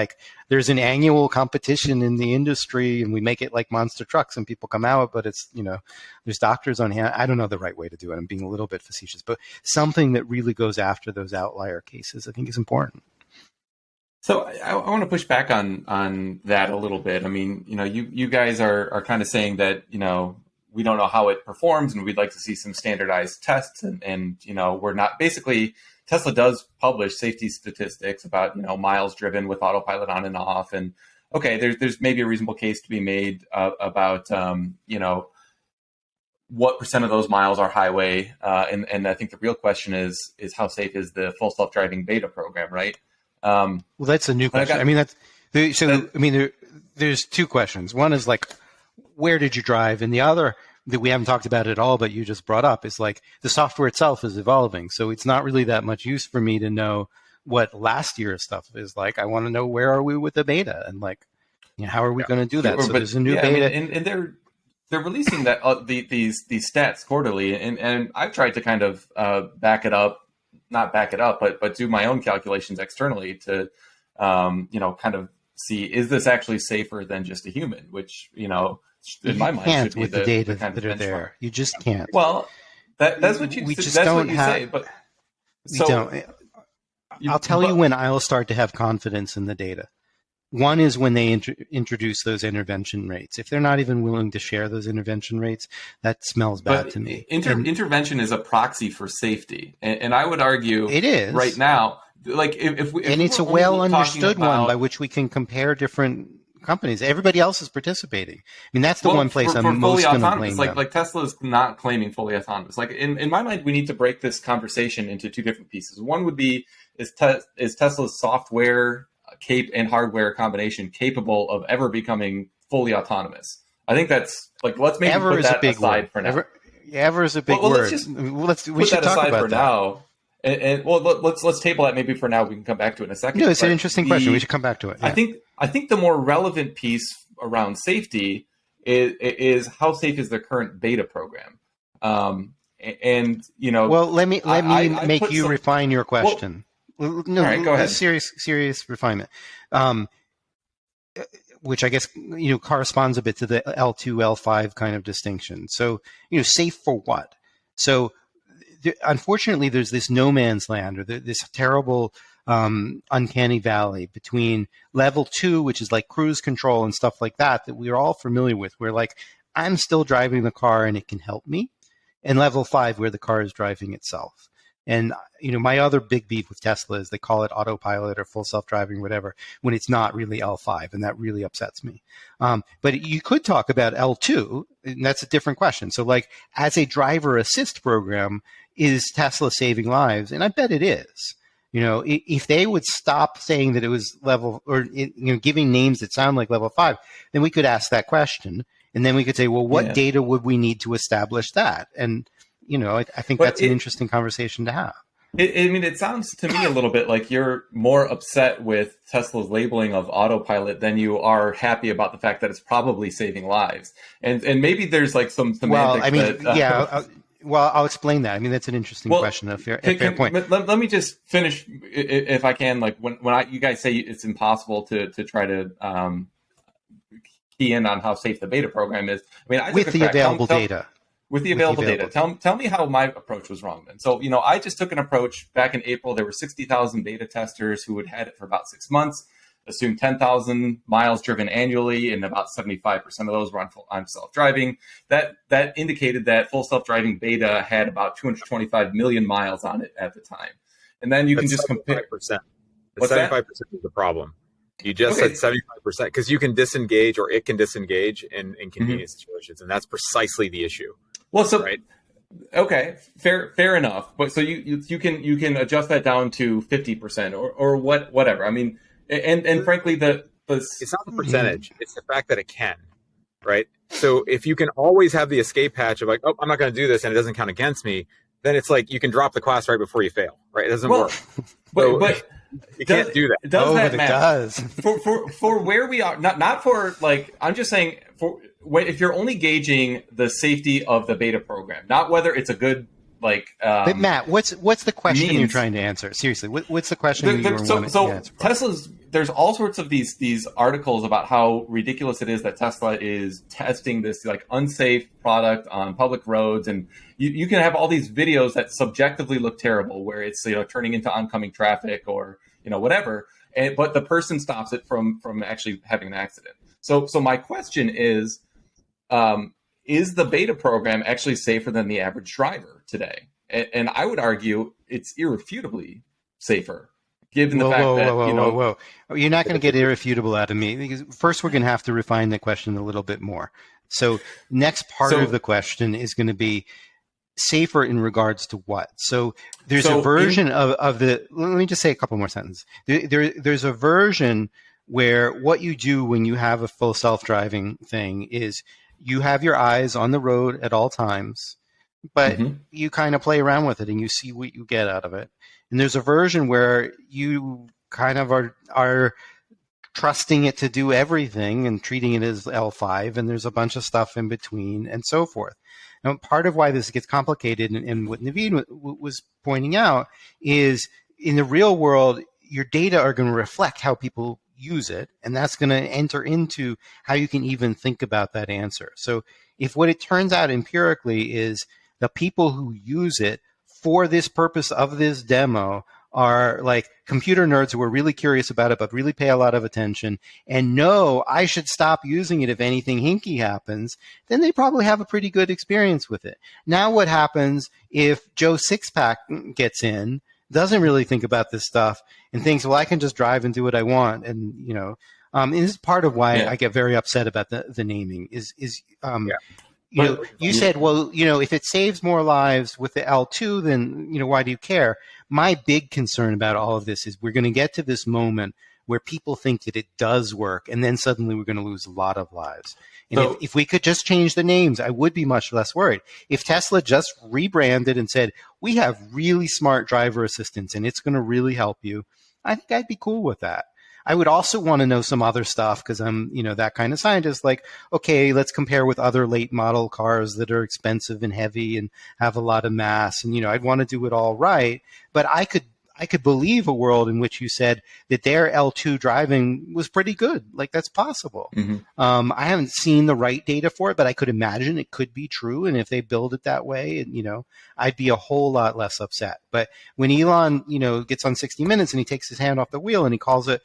there's an annual competition in the industry and we make it like monster trucks and people come out, but it's, there's doctors on hand. I don't know the right way to do it. I'm being a little bit facetious, but something that really goes after those outlier cases, I think, is important. So I want to push back on that a little bit. I mean, you guys are kind of saying that, we don't know how it performs and we'd like to see some standardized tests and we're not, basically Tesla does publish safety statistics about, miles driven with autopilot on and off. And okay, there's maybe a reasonable case to be made about, what percent of those miles are highway. And I think the real question is how safe is the full self-driving beta program, right? Well, that's a new question. There's two questions. One is where did you drive? And the other that we haven't talked about at all, but you just brought up is the software itself is evolving. So it's not really that much use for me to know what last year's stuff is like. I want to know where are we with the beta and how are we going to do that? So there's a new beta. And they're releasing that these stats quarterly. And I've tried to kind of not back it up, but do my own calculations externally to, kind of see, is this actually safer than just a human, which, in my mind should be with the data that are there. You just can't. Well, that's what you say, but I'll tell you when I'll start to have confidence in the data. One is when they introduce those intervention rates. If they're not even willing to share those intervention rates, that smells bad to me. Intervention is a proxy for safety, and I would argue it is right now. If it's a well understood one by which we can compare different companies. Everybody else is participating. I mean, that's the one place I'm most going to blame them. Like Tesla is not claiming fully autonomous. In my mind, we need to break this conversation into two different pieces. One would be is Tesla's software and hardware combination capable of ever becoming fully autonomous? I think that's let's maybe put that aside for now. Ever is a big word. We should talk about that now. And let's table that maybe for now. We can come back to it in a second. No, it's an interesting question. We should come back to it. Yeah. I think the more relevant piece around safety is how safe is the current beta program. Well, let me make you refine your question. No, all right, go ahead. Serious refinement, which I guess corresponds a bit to the L2, L5 kind of distinction. So safe for what? So unfortunately, there's this no man's land or this terrible uncanny valley between level 2, which is like cruise control and stuff like that we're all familiar with. Where I'm still driving the car and it can help me, and level 5 where the car is driving itself. And, my other big beef with Tesla is they call it autopilot or full self-driving, whatever, when it's not really L5, and that really upsets me. But you could talk about L2, and that's a different question. So, as a driver assist program, is Tesla saving lives? And I bet it is. If they would stop saying that it was level, or giving names that sound like level 5, then we could ask that question, and then we could say, well, what data would we need to establish that? And I think that's an interesting conversation to have. It sounds to me a little bit like you're more upset with Tesla's labeling of autopilot than you are happy about the fact that it's probably saving lives. And maybe there's some semantics. Well, I'll explain that. That's an interesting question. A fair point. Let me just finish, if I can. When you guys say it's impossible to try to key in on how safe the beta program is. With the available data. With the available data. Tell me how my approach was wrong then. So, I just took an approach back in April. There were 60,000 beta testers who had had it for about 6 months, assumed 10,000 miles driven annually, and about 75% of those were on self-driving. That indicated that full self-driving beta had about 225 million miles on it at the time. And then you can just compare. 75%. 75% is the problem. You just said 75% because you can disengage or it can disengage in inconvenient situations. And that's precisely the issue. Well, so right? Okay, fair enough. But so you can adjust that down to 50% or whatever. And frankly, it's not the percentage; it's the fact that it can, right? So if you can always have the escape hatch of like, oh, I'm not going to do this and it doesn't count against me, then it's like you can drop the class right before you fail, right? It doesn't work. But you can't do that. Does that but matter? It does. for where we are, not for like, I'm just saying for if you're only gauging the safety of the beta program, not whether it's a good like. But Matt, what's the question means, you're trying to answer? Seriously, what's the question you were wanting to answer for? Tesla's, there's all sorts of these articles about how ridiculous it is that Tesla is testing this like unsafe product on public roads, and you can have all these videos that subjectively look terrible, where it's turning into oncoming traffic or whatever, but the person stops it from actually having an accident. So my question is the beta program actually safer than the average driver today? And I would argue it's irrefutably safer, given the fact that whoa. You're not going to get irrefutable out of me, because first we're going to have to refine the question a little bit more. So next part of the question is going to be safer in regards to what? So there's a version of the, let me just say a couple more sentences. There's a version where what you do when you have a full self-driving thing is you have your eyes on the road at all times, but you kind of play around with it and you see what you get out of it. And there's a version where you kind of are trusting it to do everything and treating it as L5, and there's a bunch of stuff in between and so forth. Now, part of why this gets complicated, and what Naveen was pointing out, is in the real world, your data are going to reflect how people use it, and that's going to enter into how you can even think about that answer. So if what it turns out empirically is the people who use it for this purpose of this demo are like computer nerds who are really curious about it but really pay a lot of attention and know I should stop using it if anything hinky happens, then they probably have a pretty good experience with it. Now what happens if Joe Sixpack gets in, doesn't really think about this stuff, and thinks, well, I can just drive and do what I want, and and this is part of why I get very upset about the naming. You said, well, if it saves more lives with the L2, then why do you care? My big concern about all of this is we're going to get to this moment where people think that it does work, and then suddenly we're going to lose a lot of lives. And if we could just change the names, I would be much less worried. If Tesla just rebranded and said, we have really smart driver assistance and it's going to really help you, I think I'd be cool with that. I would also want to know some other stuff because I'm, that kind of scientist. Like, okay, let's compare with other late model cars that are expensive and heavy and have a lot of mass. And, I'd want to do it all right. But I could believe a world in which you said that their L2 driving was pretty good. Like, that's possible. I haven't seen the right data for it, but I could imagine it could be true. And if they build it that way, I'd be a whole lot less upset. But when Elon, gets on 60 Minutes and he takes his hand off the wheel and he calls it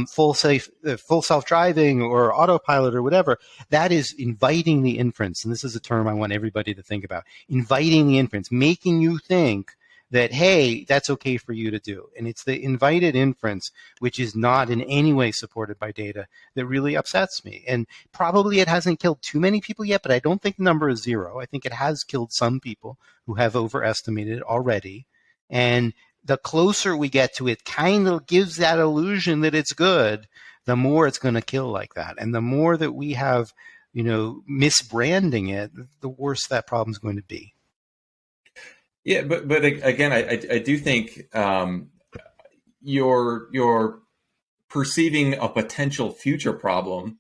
full self-driving or autopilot or whatever, that is inviting the inference. And this is a term I want everybody to think about. Inviting the inference, making you think that, hey, that's okay for you to do. And it's the invited inference, which is not in any way supported by data, that really upsets me. And probably it hasn't killed too many people yet, but I don't think the number is zero. I think it has killed some people who have overestimated it already. And the closer we get to it, kind of gives that illusion that it's good, the more it's going to kill like that. And the more that we have, misbranding it, the worse that problem is going to be. Yeah, but again, I do think you're perceiving a potential future problem,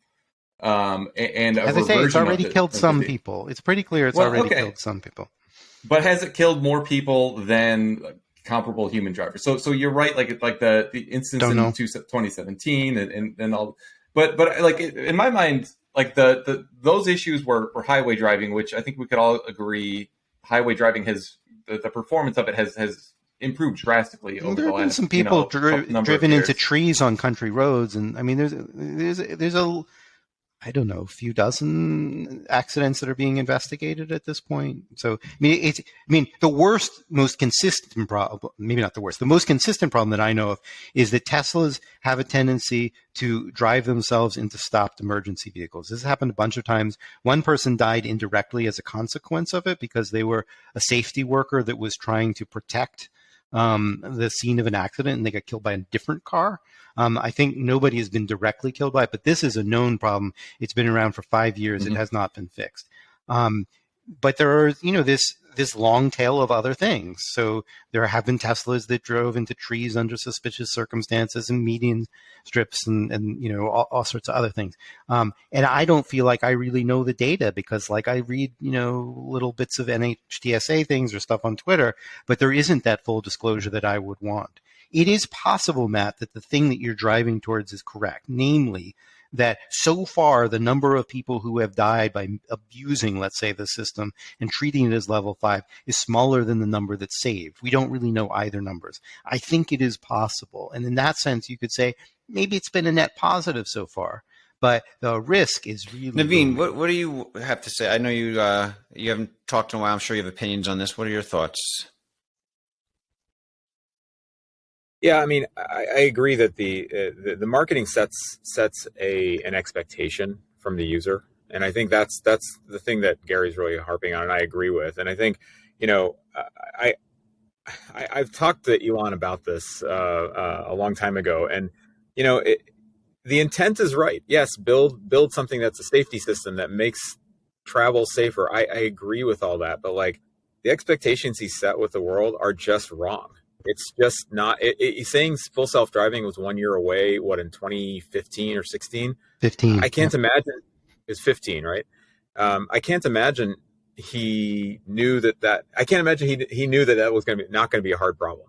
and as I say, it's already killed some people. It's pretty clear it's already killed some people. But has it killed more people than comparable human drivers? So you're right, like the instance in 2017 and all, but like in my mind, like those issues were highway driving, which I think we could all agree, highway driving has. The performance of it has improved drastically over the last. There have been some people driven into trees on country roads, and I mean, there's a I don't know, a few dozen accidents that are being investigated at this point. So the worst, most consistent problem, maybe not the worst, the most consistent problem that I know of is that Teslas have a tendency to drive themselves into stopped emergency vehicles. This has happened a bunch of times. One person died indirectly as a consequence of it because they were a safety worker that was trying to protect the scene of an accident and they got killed by a different car. I think nobody has been directly killed by it, but this is a known problem. It's been around for 5 years. Mm-hmm. It has not been fixed. But there are, this long tail of other things. So there have been Teslas that drove into trees under suspicious circumstances and median strips and all sorts of other things. And I don't feel like I really know the data because like I read, little bits of NHTSA things or stuff on Twitter, but there isn't that full disclosure that I would want. It is possible, Matt, that the thing that you're driving towards is correct, namely that so far the number of people who have died by abusing, let's say, the system and treating it as level 5 is smaller than the number that's saved. We don't really know either numbers. I think it is possible. And in that sense, you could say maybe it's been a net positive so far, but the risk is really Naveen, what do you have to say? I know you haven't talked in a while. I'm sure you have opinions on this. What are your thoughts? Yeah, I mean, I agree that the marketing sets an expectation from the user, and I think that's the thing that Gary's really harping on, and I agree with. And I think, I've talked to Elon about this a long time ago, and the intent is right. Yes, build something that's a safety system that makes travel safer. I agree with all that, but like the expectations he set with the world are just wrong. It's just not. He's saying full self-driving was 1 year away. What, in 2015 or 16? 15. I can't imagine. It's 15, right? I can't imagine he knew that. I can't imagine he knew that was not going to be a hard problem.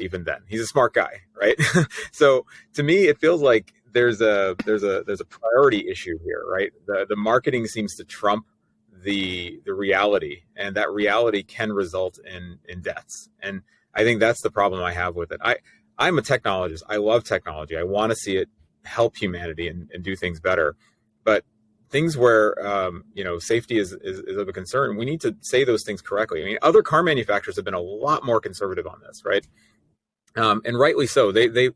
Even then, he's a smart guy, right? So to me, it feels like there's a priority issue here, right? The marketing seems to trump the reality, and that reality can result in deaths. And I think that's the problem I have with it. I'm a technologist. I love technology. I want to see it help humanity and do things better. But things where safety is of a concern, we need to say those things correctly. I mean, other car manufacturers have been a lot more conservative on this, right? And rightly so. They've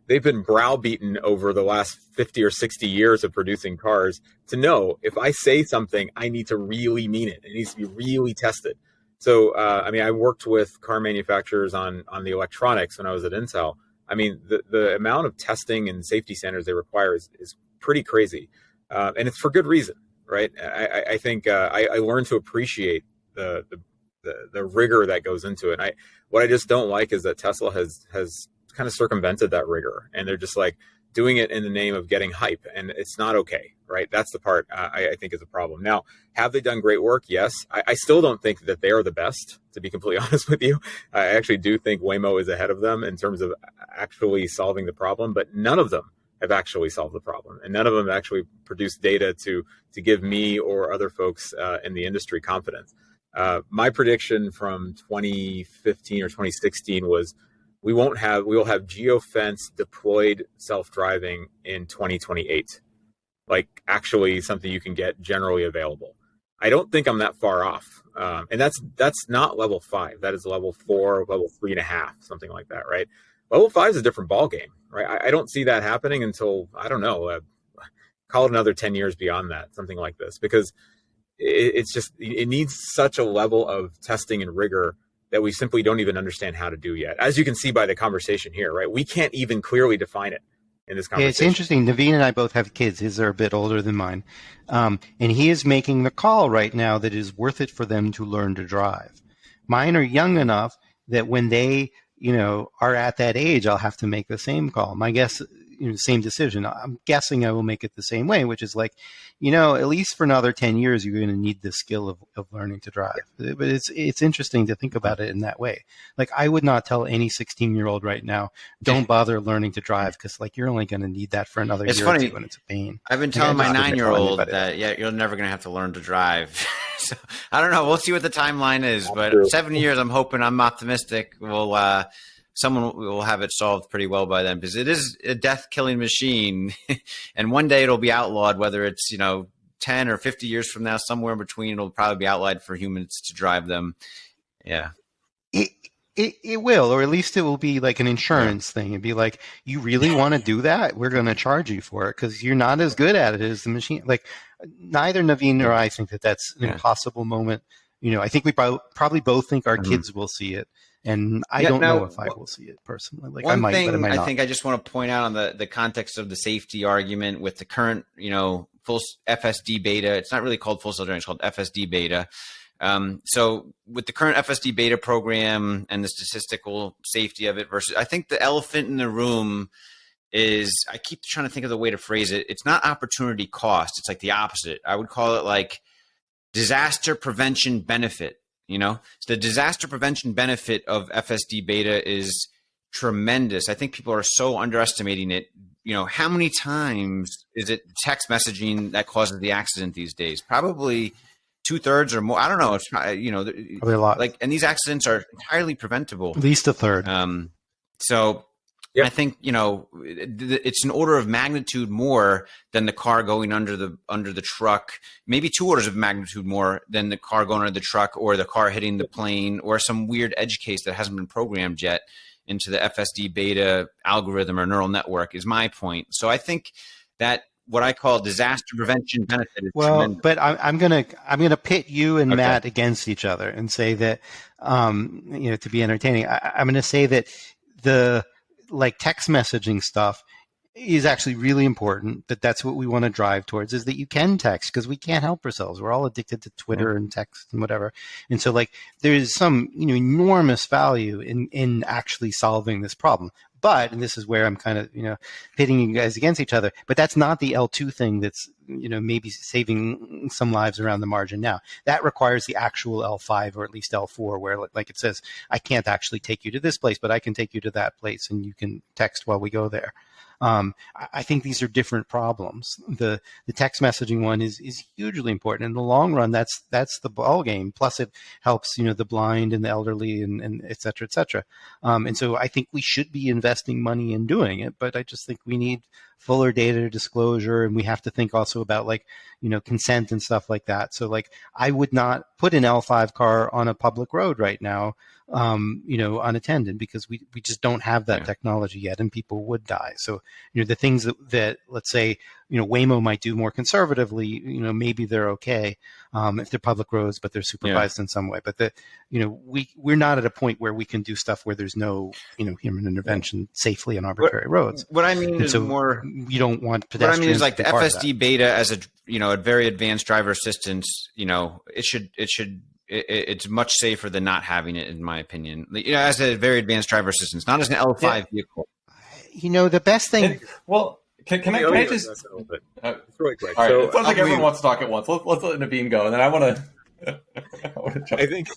been browbeaten over the last 50 or 60 years of producing cars to know if I say something, I need to really mean it. It needs to be really tested. So, I worked with car manufacturers on the electronics when I was at Intel. I mean, the amount of testing and safety standards they require is pretty crazy. And it's for good reason, right? I think I learned to appreciate the rigor that goes into it. What I just don't like is that Tesla has kind of circumvented that rigor, and they're just like doing it in the name of getting hype, and it's not okay, right? That's the part I think is a problem. Now, have they done great work? Yes. I still don't think that they are the best, to be completely honest with you. I actually do think Waymo is ahead of them in terms of actually solving the problem, but none of them have actually solved the problem, and none of them actually produced data to give me or other folks in the industry confidence. My prediction from 2015 or 2016 was we will have geofence deployed self-driving in 2028, like actually something you can get generally available. I don't think I'm that far off, and that's not level 5. That is level 4, level 3.5, something like that, right? Level 5 is a different ballgame, right? I don't see that happening until, I don't know, call it another 10 years beyond that, something like this, because it needs such a level of testing and rigor that we simply don't even understand how to do yet. As you can see by the conversation here, right? We can't even clearly define it in this conversation. Yeah, it's interesting. Naveen and I both have kids. His are a bit older than mine. And he is making the call right now that it is worth it for them to learn to drive. Mine are young enough that when they, are at that age, I'll have to make the same call. My guess, same decision. I'm guessing I will make it the same way, which is like, at least for another 10 years, you're going to need the skill of learning to drive. But it's interesting to think about it in that way. Like, I would not tell any 16-year-old right now, don't bother learning to drive, because like you're only going to need that for another year or two, and it's a pain. I've been telling my 9-year-old that, you're never going to have to learn to drive. So I don't know. We'll see what the timeline is, but 7 years, I'm hoping, I'm optimistic. Someone will have it solved pretty well by then, because it is a death-killing machine, and one day it'll be outlawed. Whether it's 10 or 50 years from now, somewhere in between, it'll probably be outlawed for humans to drive them. Yeah, it will, or at least it will be like an insurance thing. It'd be like, you really want to do that? We're going to charge you for it because you're not as good at it as the machine. Like, neither Naveen nor I think that that's an impossible moment. I think we probably both think our kids will see it. And I don't know if I will see it personally. Like, I might, but I might not. I think I just want to point out on the context of the safety argument with the current, full FSD beta. It's not really called full self driving; it's called FSD beta. So with the current FSD beta program and the statistical safety of it versus, I think the elephant in the room is, I keep trying to think of the way to phrase it. It's not opportunity cost. It's like the opposite. I would call it like disaster prevention benefit. So the disaster prevention benefit of FSD beta is tremendous. I think people are so underestimating it. How many times is it text messaging that causes the accident these days? Probably 2/3 or more. I don't know. It's probably a lot. And these accidents are entirely preventable. At least a third. So yep. I think it's an order of magnitude more than the car going under the truck. Maybe 2 orders of magnitude more than the car going under the truck, or the car hitting the plane, or some weird edge case that hasn't been programmed yet into the FSD beta algorithm or neural network. Is my point. So I think that what I call disaster prevention benefit is tremendous. But I'm gonna pit you and Matt against each other and say that to be entertaining, I'm gonna say that the text messaging stuff is actually really important, that's what we want to drive towards, is that you can text, because we can't help ourselves. We're all addicted to Twitter and text and whatever. And so there is some enormous value in actually solving this problem. But, and this is where I'm kind of, pitting you guys against each other, but that's not the L2 thing that's, maybe saving some lives around the margin now. That requires the actual L5 or at least L4, where like it says, I can't actually take you to this place, but I can take you to that place and you can text while we go there. I think these are different problems. The text messaging one is hugely important. In the long run, that's the ball game. Plus, it helps the blind and the elderly and et cetera, et cetera. And so I think we should be investing money in doing it. But I just think we need fuller data disclosure, and we have to think also about consent and stuff like that. So I would not put an L5 car on a public road right now, unattended, because we just don't have that technology yet, and people would die. So, the things that let's say, Waymo might do more conservatively, maybe they're okay if they're public roads, but they're supervised in some way. But we're not at a point where we can do stuff where there's no, human intervention safely on arbitrary roads. What I mean is more, you don't want pedestrians. What I mean is the FSD beta as a very advanced driver assistance, it's much safer than not having it, in my opinion. As a very advanced driver assistance, not as an L5 vehicle. The best thing. Can I just? It's really quick. All right, so, it sounds like everyone wants to talk at once. Let's let Naveen go, and then I want to. I think,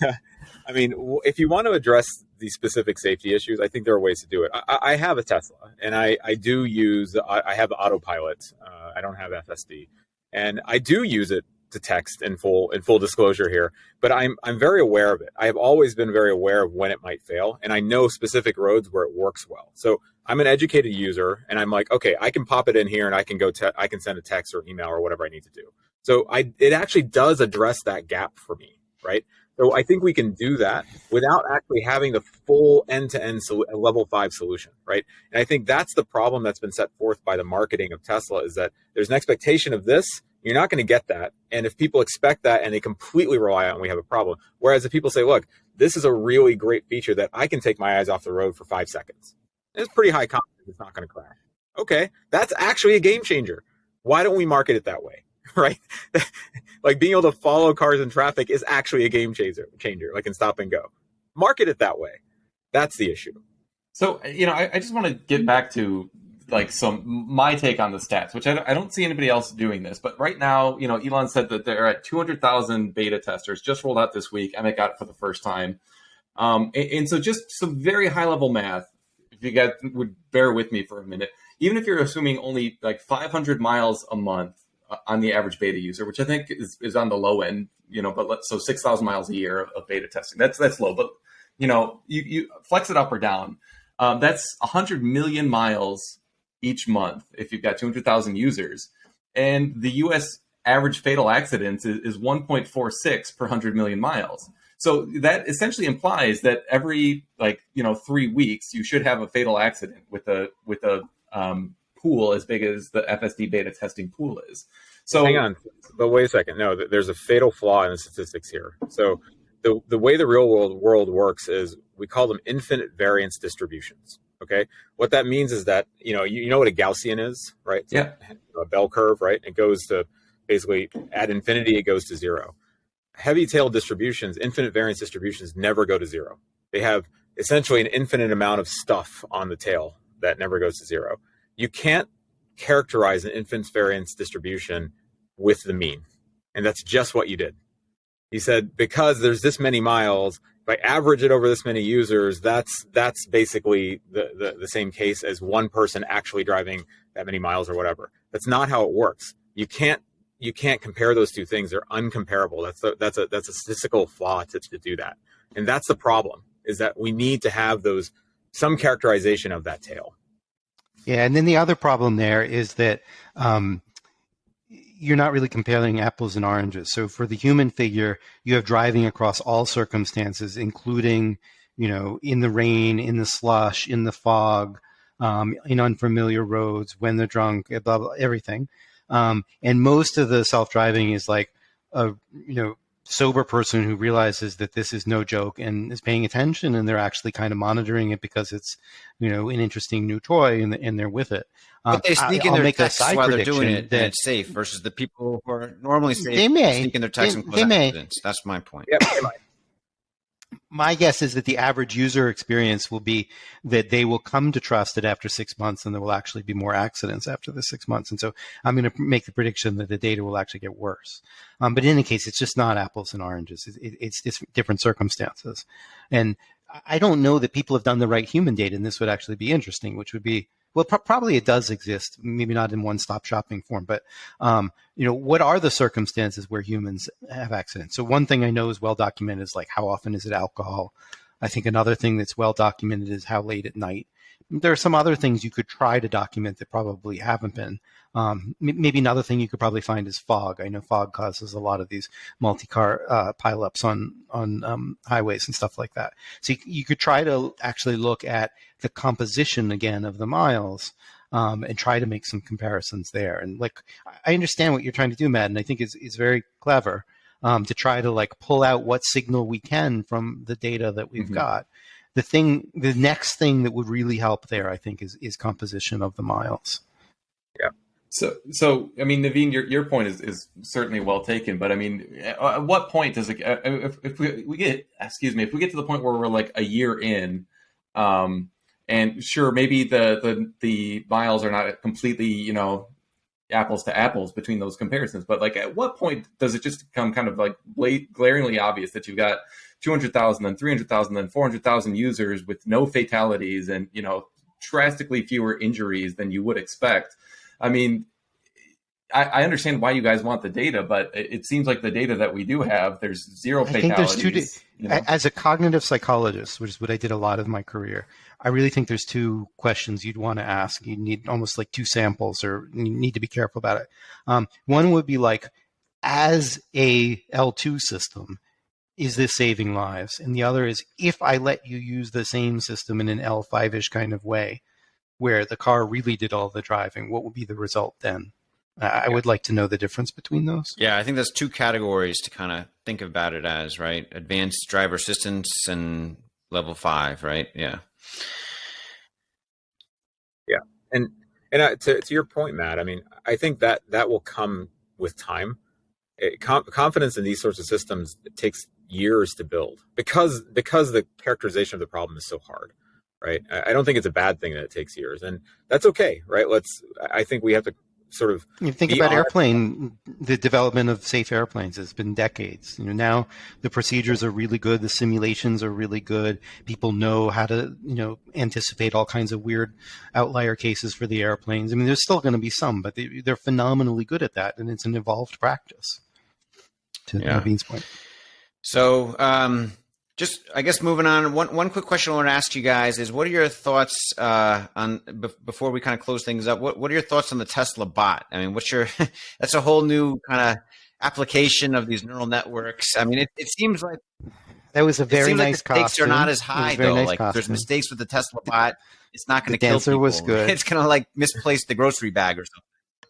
if you want to address these specific safety issues, I think there are ways to do it. I have a Tesla, and I do use. I have the Autopilot. I don't have FSD, and I do use it to text in full disclosure here. But I'm very aware of it. I have always been very aware of when it might fail, and I know specific roads where it works well. So I'm an educated user, and I'm like, okay, I can pop it in here, and I can I can send a text or email or whatever I need to do. So it actually does address that gap for me, right? So I think we can do that without actually having the full end-to-end level 5 solution, right? And I think that's the problem that's been set forth by the marketing of Tesla, is that there's an expectation of this. You're not going to get that. And if people expect that and they completely rely on it, we have a problem. Whereas if people say, look, this is a really great feature that I can take my eyes off the road for 5 seconds. It's pretty high confidence it's not going to crash. Okay, that's actually a game changer. Why don't we market it that way, right? Being able to follow cars in traffic is actually a game changer, like in stop and go. Market it that way. That's the issue. So, I just want to get back to my take on the stats, which I don't see anybody else doing this. But right now, Elon said that they're at 200,000 beta testers, just rolled out this week. Emmet got it for the first time. And so just some very high level math, if you guys would bear with me for a minute, even if you're assuming only 500 miles a month on the average beta user, which I think is on the low end, but so 6,000 miles a year of beta testing, that's low. But, you flex it up or down. That's 100 million miles each month if you've got 200,000 users. And the U.S. average fatal accidents is 1.46 per 100 million miles. So that essentially implies that every 3 weeks you should have a fatal accident with a pool as big as the FSD beta testing pool is. So hang on, but wait a second. No, there's a fatal flaw in the statistics here. So the way the real world works is We call them infinite variance distributions. Okay, what that means is that you know what a Gaussian is, right? It's Yeah. a bell curve, right? It goes to basically at infinity, it goes to zero. Heavy tail distributions, infinite variance distributions, never go to zero. They have essentially an infinite amount of stuff on the tail that never goes to zero. You can't characterize an infinite variance distribution with the mean, and that's just what you did. He said, because there's this many miles, if I average it over this many users, that's basically the same case as one person actually driving that many miles or whatever. That's not how it works. You can't compare those two things. They're uncomparable. That's a statistical flaw to do that. And that's the problem, is that we need to have some characterization of that tail. Yeah, and then the other problem there is that you're not really comparing apples and oranges. So for the human figure, you have driving across all circumstances, including, in the rain, in the slush, in the fog, in unfamiliar roads, when they're drunk, blah, blah, everything. And most of the self-driving is like a, sober person who realizes that this is no joke and is paying attention, and they're actually kind of monitoring it because it's, an interesting new toy, and they're with it. But they sneak in their texts while they're doing it, and it's safe, versus the people who are normally safe sneak in their texts and cause accidents. That's my point. Yep, they might. My guess is that the average user experience will be that they will come to trust it after 6 months, and there will actually be more accidents after the 6 months. And so I'm going to make the prediction that the data will actually get worse. But in any case, it's just not apples and oranges. It's different circumstances. And I don't know that people have done the right human data, and this would actually be interesting, which would be, well, probably it does exist, maybe not in one-stop shopping form, but what are the circumstances where humans have accidents? So one thing I know is well documented is like, how often is it alcohol? I think another thing that's well documented is how late at night. There are some other things you could try to document that probably haven't been. Maybe another thing you could probably find is fog. I know fog causes a lot of these multi-car pileups on highways and stuff like that. So you could try to actually look at the composition again of the miles and try to make some comparisons there. And like, I understand what you're trying to do, Matt, and I think it's very clever to try to like pull out what signal we can from the data that we've got. The next thing that would really help there, I think, is composition of the miles. Yeah. So I mean, Naveen, your point is certainly well taken. But I mean, at what point does it? If we get to the point where we're like a year in, and sure, maybe the miles are not completely, apples to apples between those comparisons. But like, at what point does it just become kind of like glaringly obvious that you've got 200,000, then 300,000, then 400,000 users with no fatalities and, drastically fewer injuries than you would expect? I mean, I understand why you guys want the data, but it seems like the data that we do have, there's zero fatalities. I think there's as a cognitive psychologist, which is what I did a lot of my career, I really think there's two questions you'd want to ask. You need almost like two samples, or you need to be careful about it. One would be like, as a L2 system, is this saving lives? And the other is, if I let you use the same system in an L5-ish kind of way, where the car really did all the driving, what would be the result then? I would like to know the difference between those. Yeah, I think there's two categories to kind of think about it as, right? Advanced driver assistance and level 5, right? Yeah. Yeah. And to your point, Matt, I mean, I think that will come with time. Confidence in these sorts of systems, it takes years to build because the characterization of the problem is so hard, right? I don't think it's a bad thing that it takes years, and that's okay, right? I think we have to sort of think about the development of safe airplanes has been decades. Now the procedures are really good, the simulations are really good, people know how to anticipate all kinds of weird outlier cases for the airplanes. I mean, there's still going to be some, but they're phenomenally good at that, and it's an evolved practice, to Naveen's point. So just, I guess, moving on, one quick question I want to ask you guys is, what are your thoughts before we kind of close things up, what are your thoughts on the Tesla bot? I mean, that's a whole new kind of application of these neural networks. I mean, it seems like that was a very nice costume. The stakes are not as high, though. Nice like, costume. If there's mistakes with the Tesla bot, it's not going to kill people. The dancer was good. It's going to like misplace the grocery bag or something.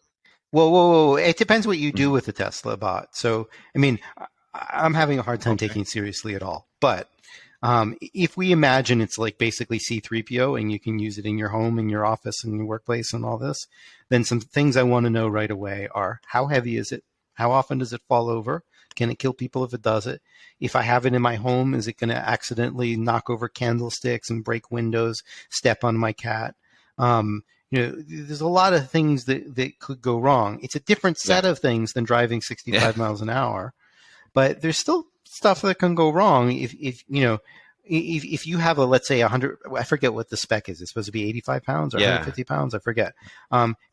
Whoa. It depends what you do with the Tesla bot. So, I mean, I'm having a hard time taking it seriously at all. But If we imagine it's like basically C3PO and you can use it in your home, in your office, in your workplace and all this, then some things I want to know right away are how heavy is it? How often does it fall over? Can it kill people if it does it? If I have it in my home, is it going to accidentally knock over candlesticks and break windows, step on my cat? There's a lot of things that could go wrong. It's a different set of things than driving 65 miles an hour, but there's still stuff that can go wrong if you have let's say 100, I forget what the spec is. It's supposed to be 85 pounds or 150 pounds. I forget.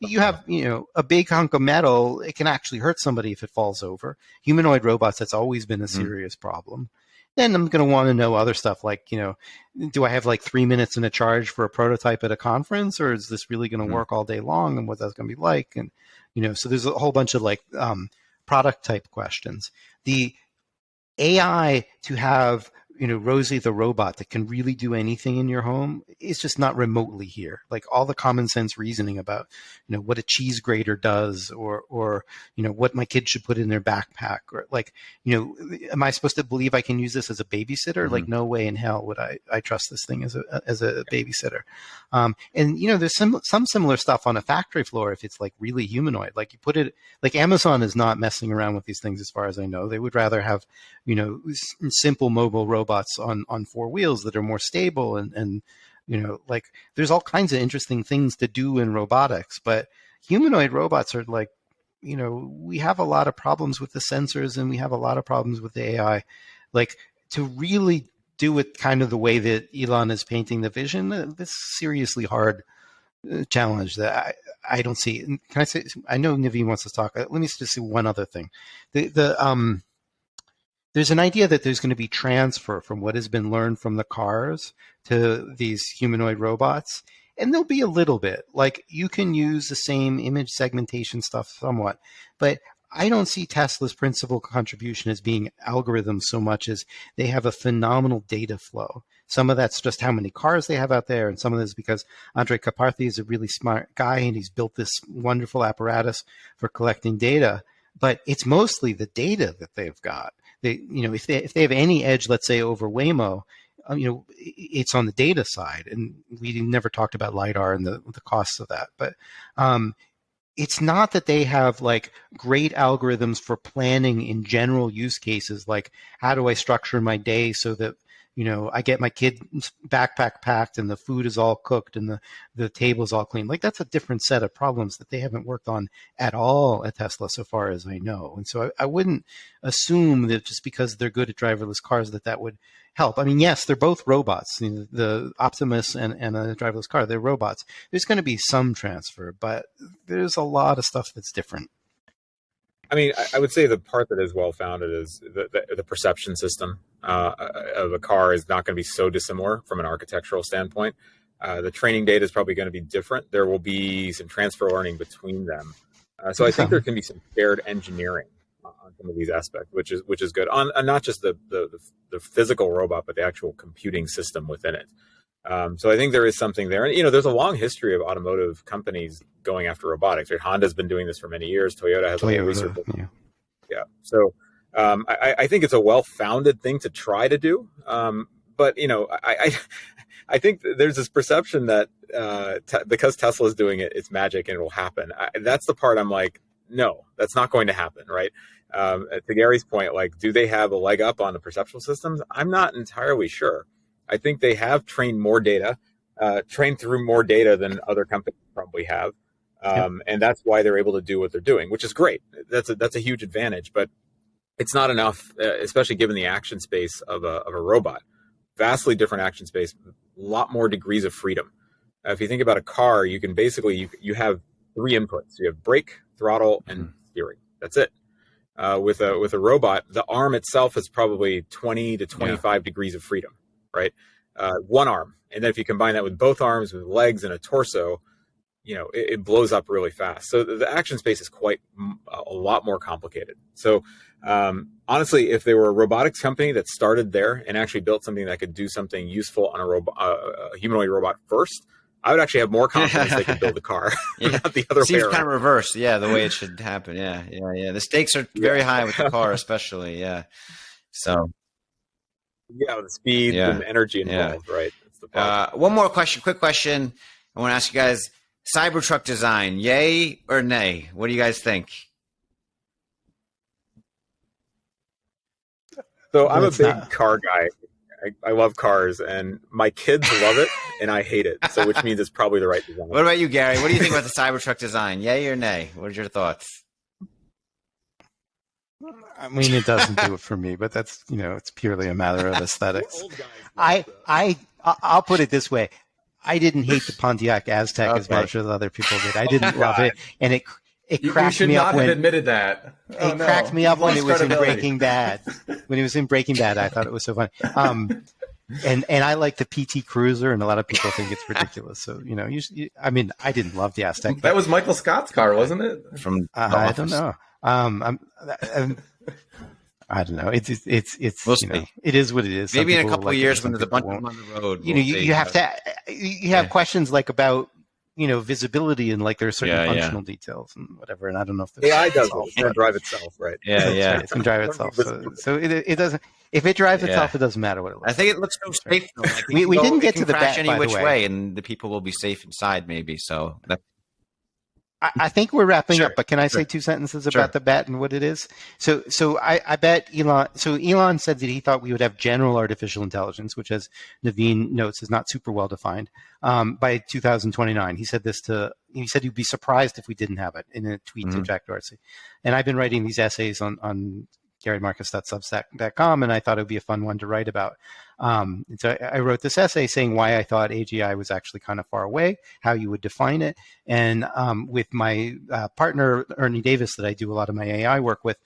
You have, a big hunk of metal. It can actually hurt somebody if it falls over. Humanoid robots, that's always been a serious problem. Then I'm going to want to know other stuff like, do I have like 3 minutes in a charge for a prototype at a conference, or is this really going to work all day long, and what that's going to be like? And, so there's a whole bunch of like product type questions. The AI to have, Rosie the robot that can really do anything in your home is just not remotely here. Like all the common sense reasoning about, what a cheese grater does or what my kid should put in their backpack, or like, am I supposed to believe I can use this as a babysitter? Like no way in hell would I trust this thing as a babysitter. And, there's some similar stuff on a factory floor. If it's like really humanoid, like you put it, like Amazon is not messing around with these things as far as I know. They would rather have, simple mobile robots on four wheels that are more stable and like there's all kinds of interesting things to do in robotics, but humanoid robots are like, we have a lot of problems with the sensors and we have a lot of problems with the AI. Like to really do it kind of the way that Elon is painting the vision, this is seriously hard challenge that I don't see. Can I say, I know Naveen wants to talk. Let me just say one other thing. There's an idea that there's going to be transfer from what has been learned from the cars to these humanoid robots. And there'll be a little bit. Like you can use the same image segmentation stuff somewhat, but I don't see Tesla's principal contribution as being algorithms so much as they have a phenomenal data flow. Some of that's just how many cars they have out there, and some of it is because Andre Karpathy is a really smart guy and he's built this wonderful apparatus for collecting data. But it's mostly the data that they've got. If they have any edge, let's say over Waymo, it's on the data side, and we never talked about LiDAR and the costs of that. But it's not that they have like great algorithms for planning in general use cases, like how do I structure my day so that I get my kid's backpack packed and the food is all cooked and the table's all clean. Like that's a different set of problems that they haven't worked on at all at Tesla so far as I know. And so I wouldn't assume that just because they're good at driverless cars that would help. I mean, yes, they're both robots. The Optimus and a driverless car, they're robots. There's going to be some transfer, but there's a lot of stuff that's different. I mean, I would say the part that is well founded is the perception system of a car is not going to be so dissimilar from an architectural standpoint. The training data is probably going to be different. There will be some transfer learning between them. So I think there can be some shared engineering on some of these aspects, which is good on not just the physical robot, but the actual computing system within it. So I think there is something there. And, there's a long history of automotive companies going after robotics. Right? Honda's been doing this for many years. Toyota has a whole research. Yeah. So I think it's a well-founded thing to try to do. But, I think there's this perception that because Tesla is doing it, it's magic and it will happen. That's the part I'm like, no, that's not going to happen, right? To Gary's point, like, do they have a leg up on the perceptual systems? I'm not entirely sure. I think they have trained more data, trained through more data than other companies probably have. And that's why they're able to do what they're doing, which is great. That's a huge advantage, but it's not enough, especially given the action space of a robot. Vastly different action space, a lot more degrees of freedom. If you think about a car, you can basically, you have three inputs. You have brake, throttle, and steering. That's it. With a robot, the arm itself is probably 20 to 25 degrees of freedom, right? One arm. And then if you combine that with both arms, with legs and a torso, it blows up really fast. So the action space is quite a lot more complicated. So honestly, if they were a robotics company that started there and actually built something that could do something useful on a humanoid robot first, I would actually have more confidence they could build a car, not the other way Seems around. kind of reversed. Yeah, the way it should happen. Yeah. The stakes are very high with the car, especially. Yeah. So. Yeah, the speed and energy involved, right? That's the part. One more question, quick question. I want to ask you guys: Cybertruck design, yay or nay? What do you guys think? So I'm a big car guy. I love cars, and my kids love it, and I hate it. So, which means it's probably the right design. What about you, Gary? What do you think about the Cybertruck design? Yay or nay? What are your thoughts? I mean, it doesn't do it for me, but that's, it's purely a matter of aesthetics. I'll put it this way. I didn't hate the Pontiac Aztec as much as other people did. I didn't love it, and it cracked me up when... You should not have admitted that. It cracked me up when it was in Breaking Bad. When it was in Breaking Bad, I thought it was so funny. And I like the PT Cruiser, and a lot of people think it's ridiculous. So, I mean, I didn't love the Aztec. That was Michael Scott's car, wasn't it? From I don't know. I don't know. It's we'll see. It is what it is. Maybe in a couple of years when there's a bunch of them on the road. You have questions like about visibility and like there are certain functional details and whatever. And I don't know if AI does it. It's going to drive itself, right? Yeah. Right. It's going to drive itself. So it doesn't. If it drives itself, it doesn't matter what it looks. I think it looks so safe. Though. Like we didn't get to the bet, any which way. way, and the people will be safe inside, maybe. So I think we're wrapping up, but can I say 2 sentences about the bet and what it is? So I bet Elon. So Elon said that he thought we would have general artificial intelligence, which, as Naveen notes, is not super well defined, by 2029. He said he said he'd be surprised if we didn't have it in a tweet to Jack Dorsey. And I've been writing these essays on GaryMarcus.substack.com, and I thought it would be a fun one to write about. And so I wrote this essay saying why I thought AGI was actually kind of far away, how you would define it. And with my partner, Ernie Davis, that I do a lot of my AI work with,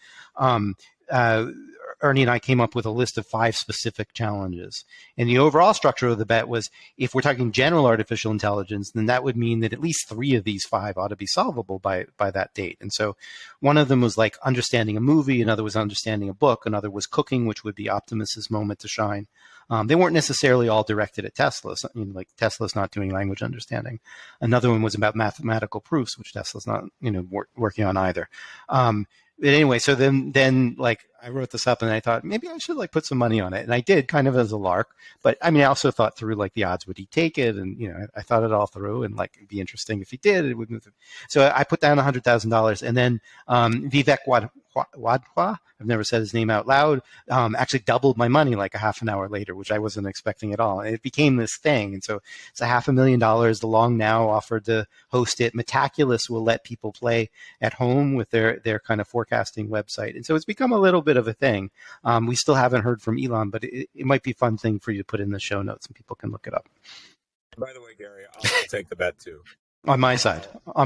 Ernie and I came up with a list of 5 specific challenges. And the overall structure of the bet was, if we're talking general artificial intelligence, then that would mean that at least 3 of these 5 ought to be solvable by that date. And so one of them was like understanding a movie, another was understanding a book, another was cooking, which would be Optimus's moment to shine. They weren't necessarily all directed at Tesla. So, like Tesla's not doing language understanding. Another one was about mathematical proofs, which Tesla's not, working on either. But anyway, so then like I wrote this up and I thought maybe I should like put some money on it. And I did, kind of as a lark. But I mean, I also thought through like the odds, would he take it? And, I thought it all through, and like it'd be interesting if he did, it would move. So I put down $100,000, and then Vivek Wadhwa, I've never said his name out loud, actually doubled my money like a half an hour later, which I wasn't expecting at all. And it became this thing. And so it's $500,000. The Long Now offered to host it. Metaculus will let people play at home with their kind of forecasting website. And so it's become a little bit of a thing. We still haven't heard from Elon, but it might be a fun thing for you to put in the show notes and people can look it up. By the way, Gary, I'll take the bet too. On my side. All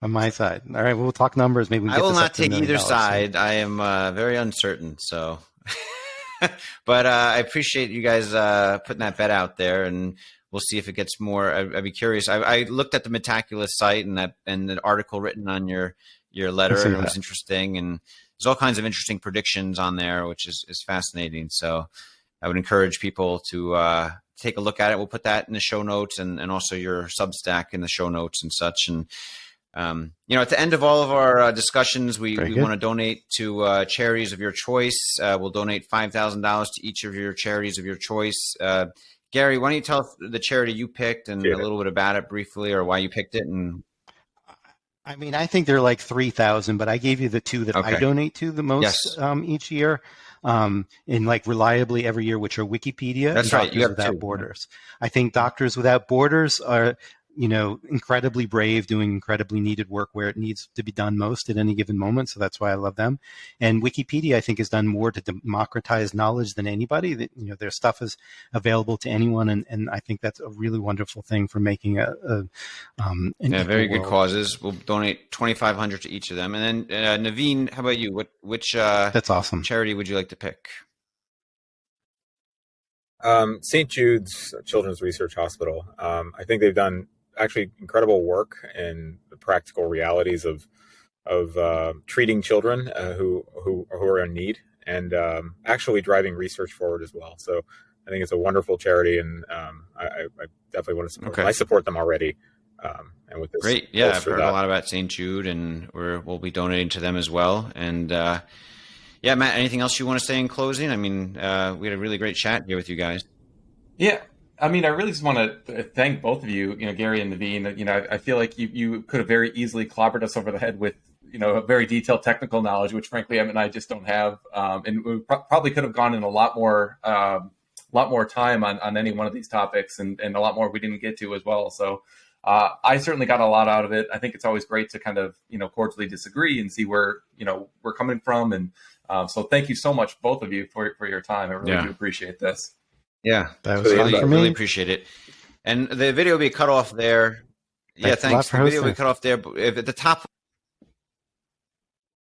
right, we'll talk numbers. Maybe we can get I will this not up to $1 take million either side. I am very uncertain. So, but I appreciate you guys putting that bet out there, and we'll see if it gets more. I'd be curious. I looked at the Metaculus site and the article written on your letter, and it was interesting. And there's all kinds of interesting predictions on there, which is fascinating. So, I would encourage people to take a look at it. We'll put that in the show notes, and also your Substack in the show notes and such. And at the end of all of our discussions, we want to donate to charities of your choice. We'll donate $5,000 to each of your charities of your choice. Gary, why don't you tell us the charity you picked and a little bit about it briefly, or why you picked it? And I mean, I think they're like 3,000, but I gave you the 2 that I donate to the most each year. And like reliably every year, which are Wikipedia and Doctors Without Borders. I think Doctors Without Borders are incredibly brave, doing incredibly needed work where it needs to be done most at any given moment. So that's why I love them. And Wikipedia, I think, has done more to democratize knowledge than anybody. That their stuff is available to anyone, and I think that's a really wonderful thing for making very good causes. We'll donate $2,500 to each of them. And then Naveen, how about you? Which that's awesome charity would you like to pick? St. Jude's Children's Research Hospital. I think they've done actually incredible work in the practical realities of treating children who are in need, and actually driving research forward as well. So I think it's a wonderful charity, and I definitely want to support them. I support them already. And with this, great, I've heard a lot about St. Jude, and we'll be donating to them as well. And Yeah, Matt, anything else you want to say in closing? I mean, we had a really great chat here with you guys. Yeah. I mean, I really just want to thank both of you, Gary and Naveen. I feel like you could have very easily clobbered us over the head with, a very detailed technical knowledge, which frankly, Emmet and I just don't have. And we probably could have gone in a lot more time on any one of these topics and a lot more we didn't get to as well. So I certainly got a lot out of it. I think it's always great to kind of, cordially disagree and see where, we're coming from. And so thank you so much, both of you, for your time. I really do appreciate this. Yeah, that was fun for me. Really appreciate it. And the video will be cut off there. Thanks thanks. The video will be cut off there. But if at the top